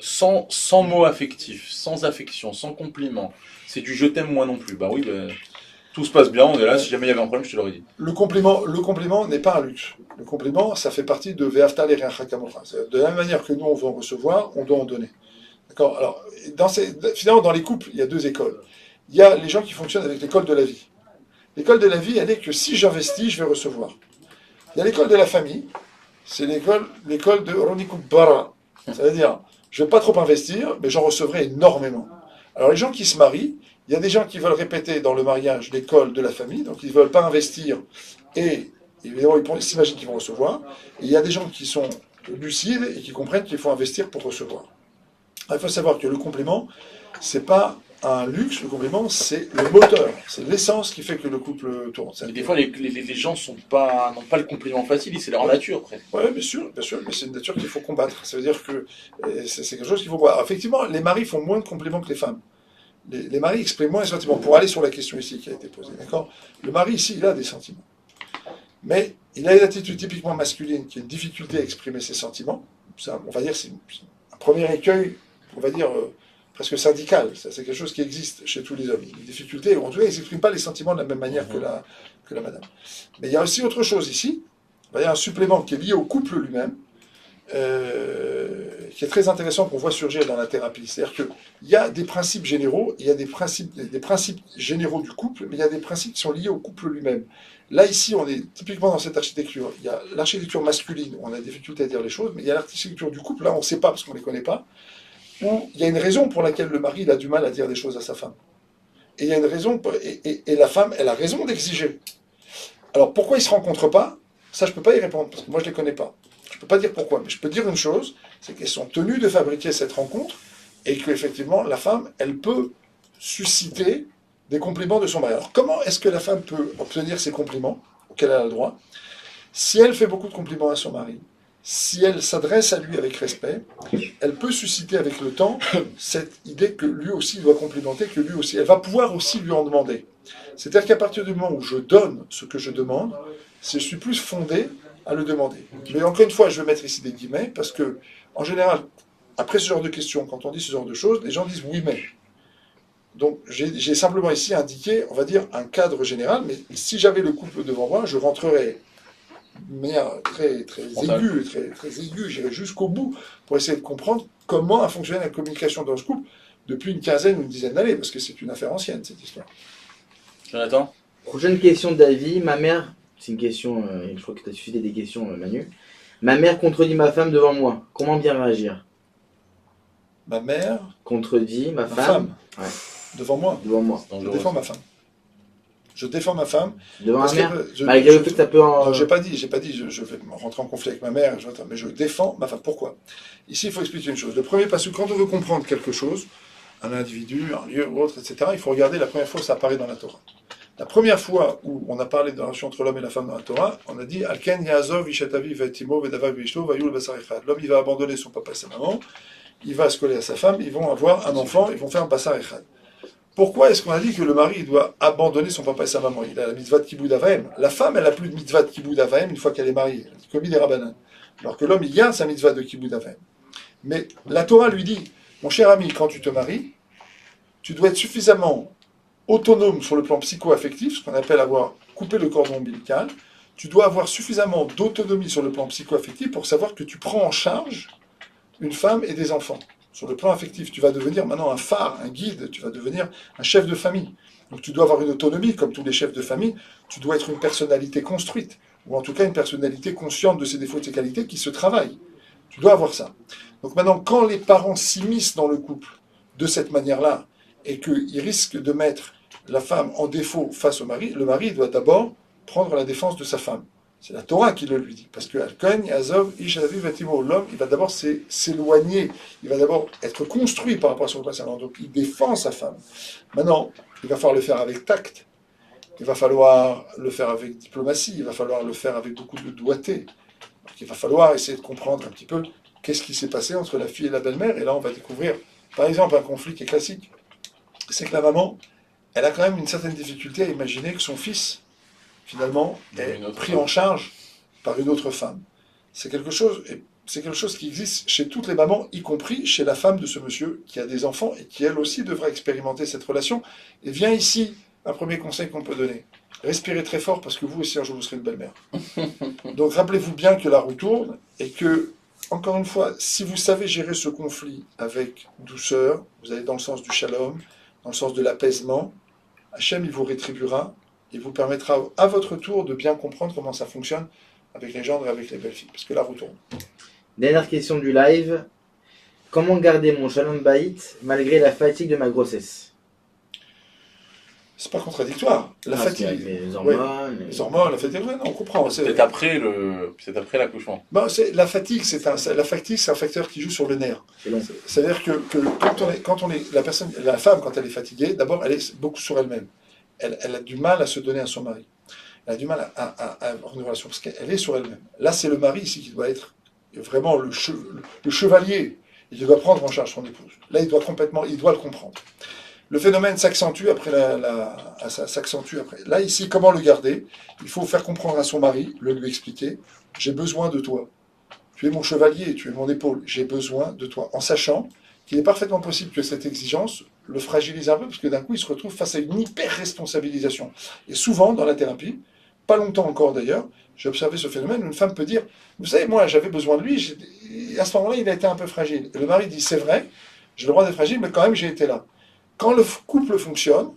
sans mots affectifs, sans affection, sans compliments? C'est du je t'aime moi non plus. Bah oui, tout se passe bien, on est là, si jamais il y avait un problème, je te l'aurais dit. Le compliment n'est pas un luxe. Le compliment, ça fait partie de Ve'afta l'erecha kamocha. De la même manière que nous, on veut en recevoir, on doit en donner. D'accord. Alors, finalement, dans les couples, il y a deux écoles. Il y a les gens qui fonctionnent avec l'école de la vie. L'école de la vie, elle est que si j'investis, je vais recevoir. Il y a l'école de la famille, c'est l'école de Ronikou Bara. C'est-à-dire, je ne vais pas trop investir, mais j'en recevrai énormément. Alors, les gens qui se marient, il y a des gens qui veulent répéter dans le mariage l'école de la famille, donc ils ne veulent pas investir, et évidemment, ils s'imaginent qu'ils vont recevoir. Et il y a des gens qui sont lucides et qui comprennent qu'il faut investir pour recevoir. Il faut savoir que le compliment, c'est pas un luxe, le compliment, c'est le moteur, c'est l'essence qui fait que le couple tourne. Mais des fois, les gens n'ont pas le compliment facile, c'est leur nature, presque. Oui, bien sûr, mais c'est une nature qu'il faut combattre. Ça veut dire que c'est quelque chose qu'il faut voir. Effectivement, les maris font moins de compliments que les femmes. Les maris expriment moins les sentiments. Pour aller sur la question ici qui a été posée, d'accord ? Le mari, ici, il a des sentiments. Mais il a une attitude typiquement masculine qui a une difficulté à exprimer ses sentiments. Ça, on va dire, c'est un premier écueil, on va dire, presque syndical. C'est quelque chose qui existe chez tous les hommes. Une difficulté, ou en tout cas, ils n'expriment pas les sentiments de la même manière que la madame. Mais il y a aussi autre chose ici. Il y a un supplément qui est lié au couple lui-même, qui est très intéressant qu'on voit surgir dans la thérapie. C'est-à-dire qu'il y a des principes généraux, il y a des principes généraux du couple, mais il y a des principes qui sont liés au couple lui-même. Là, ici, on est typiquement dans cette architecture. Il y a l'architecture masculine, où on a des difficultés à dire les choses, mais il y a l'architecture du couple, là, on ne sait pas parce qu'on ne les connaît pas, où il y a une raison pour laquelle le mari il a du mal à dire des choses à sa femme. Et il y a une raison, et la femme, elle a raison d'exiger. Alors, pourquoi ils ne se rencontrent pas ? Ça, je ne peux pas y répondre, parce que moi, je ne les connais pas. Je ne peux pas dire pourquoi, mais je peux dire une chose, c'est qu'elles sont tenues de fabriquer cette rencontre, et qu'effectivement, la femme, elle peut susciter des compliments de son mari. Alors, comment est-ce que la femme peut obtenir ces compliments, auxquels elle a le droit ? Si elle fait beaucoup de compliments à son mari, si elle s'adresse à lui avec respect, elle peut susciter avec le temps cette idée que lui aussi doit complimenter, que lui aussi, elle va pouvoir aussi lui en demander. C'est-à-dire qu'à partir du moment où je donne ce que je demande, je suis plus fondé à le demander. Mais encore une fois, je vais mettre ici des guillemets, parce que, en général, après ce genre de questions, quand on dit ce genre de choses, les gens disent oui mais. Donc j'ai simplement ici indiqué, on va dire, un cadre général, mais si j'avais le couple devant moi, je rentrerais de manière très, très aiguë, j'irais jusqu'au bout pour essayer de comprendre comment a fonctionné la communication dans ce couple depuis une quinzaine ou une dizaine d'années, parce que c'est une affaire ancienne, cette histoire. Jonathan ? Prochaine question d'Avis. Ma mère, c'est une question, je crois que tu as suscité des questions, Manu. Ma mère contredit ma femme devant moi. Comment bien réagir ? Ma mère contredit ma femme. Ouais. Devant moi. Devant moi. Je défends ma femme. Je défends ma femme. Devant Parce la mère, que malgré le fait que ça peut en... non, j'ai pas dit, je vais rentrer en conflit avec ma mère, mais je défends ma femme. Pourquoi? Ici, il faut expliquer une chose. Le premier passage, quand on veut comprendre quelque chose, un individu, un lieu ou autre, etc., il faut regarder la première fois où ça apparaît dans la Torah. La première fois où on a parlé de la relation entre l'homme et la femme dans la Torah, on a dit Alken Yazov Ishatavi Vetimo Vedavav Vishlo Vayul Basar Echad. L'homme, il va abandonner son papa et sa maman, il va se coller à sa femme, ils vont avoir un enfant, ils vont faire un Basar Echad. Pourquoi est-ce qu'on a dit que le mari doit abandonner son papa et sa maman? Il a la mitzvah de Kibbout Avaim. La femme, elle n'a plus de mitzvah de Kibbout Avaim une fois qu'elle est mariée. Elle dit comme des rabbanan. Alors que l'homme, il garde sa mitzvah de Kibbout Avaim. Mais la Torah lui dit, mon cher ami, quand tu te maries, tu dois être suffisamment autonome sur le plan psycho-affectif, ce qu'on appelle avoir coupé le cordon ombilical. Tu dois avoir suffisamment d'autonomie sur le plan psycho-affectif pour savoir que tu prends en charge une femme et des enfants. Sur le plan affectif, tu vas devenir maintenant un phare, un guide, tu vas devenir un chef de famille. Donc tu dois avoir une autonomie, comme tous les chefs de famille, tu dois être une personnalité construite, ou en tout cas une personnalité consciente de ses défauts et de ses qualités qui se travaille. Tu dois avoir ça. Donc maintenant, quand les parents s'immiscent dans le couple de cette manière-là, et qu'ils risquent de mettre la femme en défaut face au mari, le mari doit d'abord prendre la défense de sa femme. C'est la Torah qui le lui dit. Parce que l'homme, il va d'abord s'éloigner, il va d'abord être construit par rapport à son passé. Donc il défend sa femme. Maintenant, il va falloir le faire avec tact, il va falloir le faire avec diplomatie, il va falloir le faire avec beaucoup de doigté. Donc il va falloir essayer de comprendre un petit peu qu'est-ce qui s'est passé entre la fille et la belle-mère. Et là, on va découvrir, par exemple, un conflit qui est classique. C'est que la maman, elle a quand même une certaine difficulté à imaginer que son fils, finalement, est pris en charge par une autre femme. C'est quelque chose qui existe chez toutes les mamans, y compris chez la femme de ce monsieur qui a des enfants et qui, elle aussi, devra expérimenter cette relation. Et vient ici un premier conseil qu'on peut donner. Respirez très fort parce que vous aussi, un jour, vous serez une belle-mère. Donc, rappelez-vous bien que la roue tourne et que, encore une fois, si vous savez gérer ce conflit avec douceur, vous allez dans le sens du shalom, dans le sens de l'apaisement, Hachem, il vous rétribuera. Il vous permettra à votre tour de bien comprendre comment ça fonctionne avec les gendres et avec les belles filles, parce que la roue tourne. Dernière question du live. Comment garder mon shalom baït malgré la fatigue de ma grossesse? C'est pas contradictoire. La fatigue. Avec les hormones. Ouais, les hormones, la fatigue, ouais, non, on comprend. C'est après l'accouchement. Bon, la fatigue, c'est un facteur qui joue sur le nerf. C'est-à-dire que la femme, quand elle est fatiguée, d'abord, elle est beaucoup sur elle-même. Elle a du mal à se donner à son mari. Elle a du mal à avoir une relation, parce qu'elle est sur elle-même. Là, c'est le mari ici qui doit être vraiment le chevalier. Il doit prendre en charge son épouse. Là, il doit le comprendre. Le phénomène s'accentue après Là, ici, comment le garder? Il faut faire comprendre à son mari, lui expliquer, j'ai besoin de toi. Tu es mon chevalier, tu es mon épaule, j'ai besoin de toi. En sachant qu'il est parfaitement possible que cette exigence le fragilise un peu, parce que d'un coup, il se retrouve face à une hyper-responsabilisation. Et souvent, dans la thérapie, pas longtemps encore d'ailleurs, j'ai observé ce phénomène, une femme peut dire, vous savez, moi, j'avais besoin de lui, et à ce moment-là, il a été un peu fragile. Et le mari dit, c'est vrai, j'ai le droit d'être fragile, mais quand même, j'ai été là. Quand le couple fonctionne,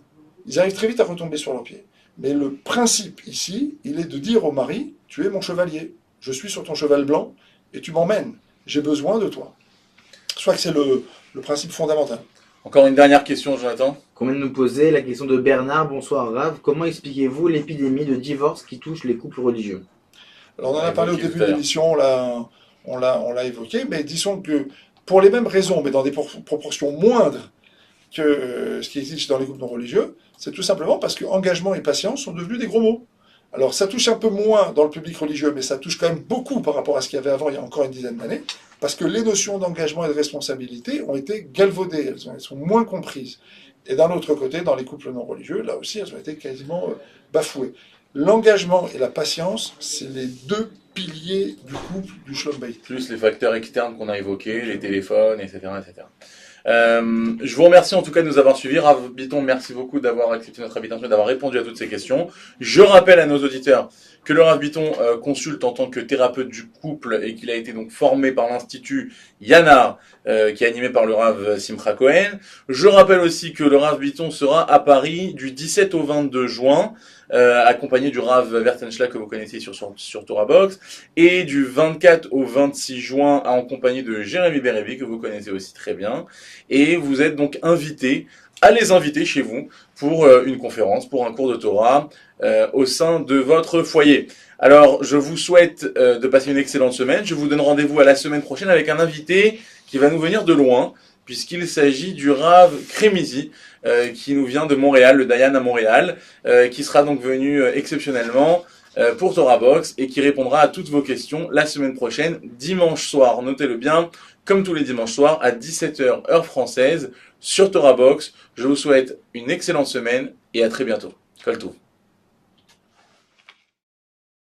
ils arrivent très vite à retomber sur leurs pieds. Mais le principe ici, il est de dire au mari, tu es mon chevalier, je suis sur ton cheval blanc, et tu m'emmènes, j'ai besoin de toi. Je crois que c'est le principe fondamental. Encore une dernière question, Jonathan. Qu'on vient de nous poser la question de Bernard. Bonsoir Rav. Comment expliquez-vous l'épidémie de divorce qui touche les couples religieux? Alors on en a parlé au début de l'émission, on l'a évoqué, mais disons que pour les mêmes raisons, mais dans des proportions moindres que ce qui existe dans les groupes non religieux, c'est tout simplement parce que engagement et patience sont devenus des gros mots. Alors ça touche un peu moins dans le public religieux, mais ça touche quand même beaucoup par rapport à ce qu'il y avait avant, il y a encore une dizaine d'années, parce que les notions d'engagement et de responsabilité ont été galvaudées, elles sont moins comprises. Et d'un autre côté, dans les couples non religieux, là aussi, elles ont été quasiment bafouées. L'engagement et la patience, c'est les deux piliers du couple du Shalom Bayit. Plus les facteurs externes qu'on a évoqués, les téléphones, etc. etc. Je vous remercie en tout cas de nous avoir suivis. Rav Bitton, merci beaucoup d'avoir accepté notre invitation et d'avoir répondu à toutes ces questions. Je rappelle à nos auditeurs que le Rav Bitton consulte en tant que thérapeute du couple et qu'il a été donc formé par l'Institut Yana, qui est animé par le Rav Simcha Cohen. Je rappelle aussi que le Rav Bitton sera à Paris du 17 au 22 juin, accompagné du Rav Vertenschlag que vous connaissez sur Torah Box, et du 24 au 26 juin en compagnie de Jérémy Bérébi que vous connaissez aussi très bien. Et vous êtes donc invité à les inviter chez vous pour une conférence, pour un cours de Torah au sein de votre foyer. Alors, je vous souhaite de passer une excellente semaine. Je vous donne rendez-vous à la semaine prochaine avec un invité qui va nous venir de loin, puisqu'il s'agit du Rav Kremizi, qui nous vient de Montréal, le Dayan à Montréal, qui sera donc venu exceptionnellement pour Torah Box et qui répondra à toutes vos questions la semaine prochaine, dimanche soir. Notez-le bien, comme tous les dimanches soirs, à 17h heure française, sur Torah Box. Je vous souhaite une excellente semaine et à très bientôt. Kol Tov.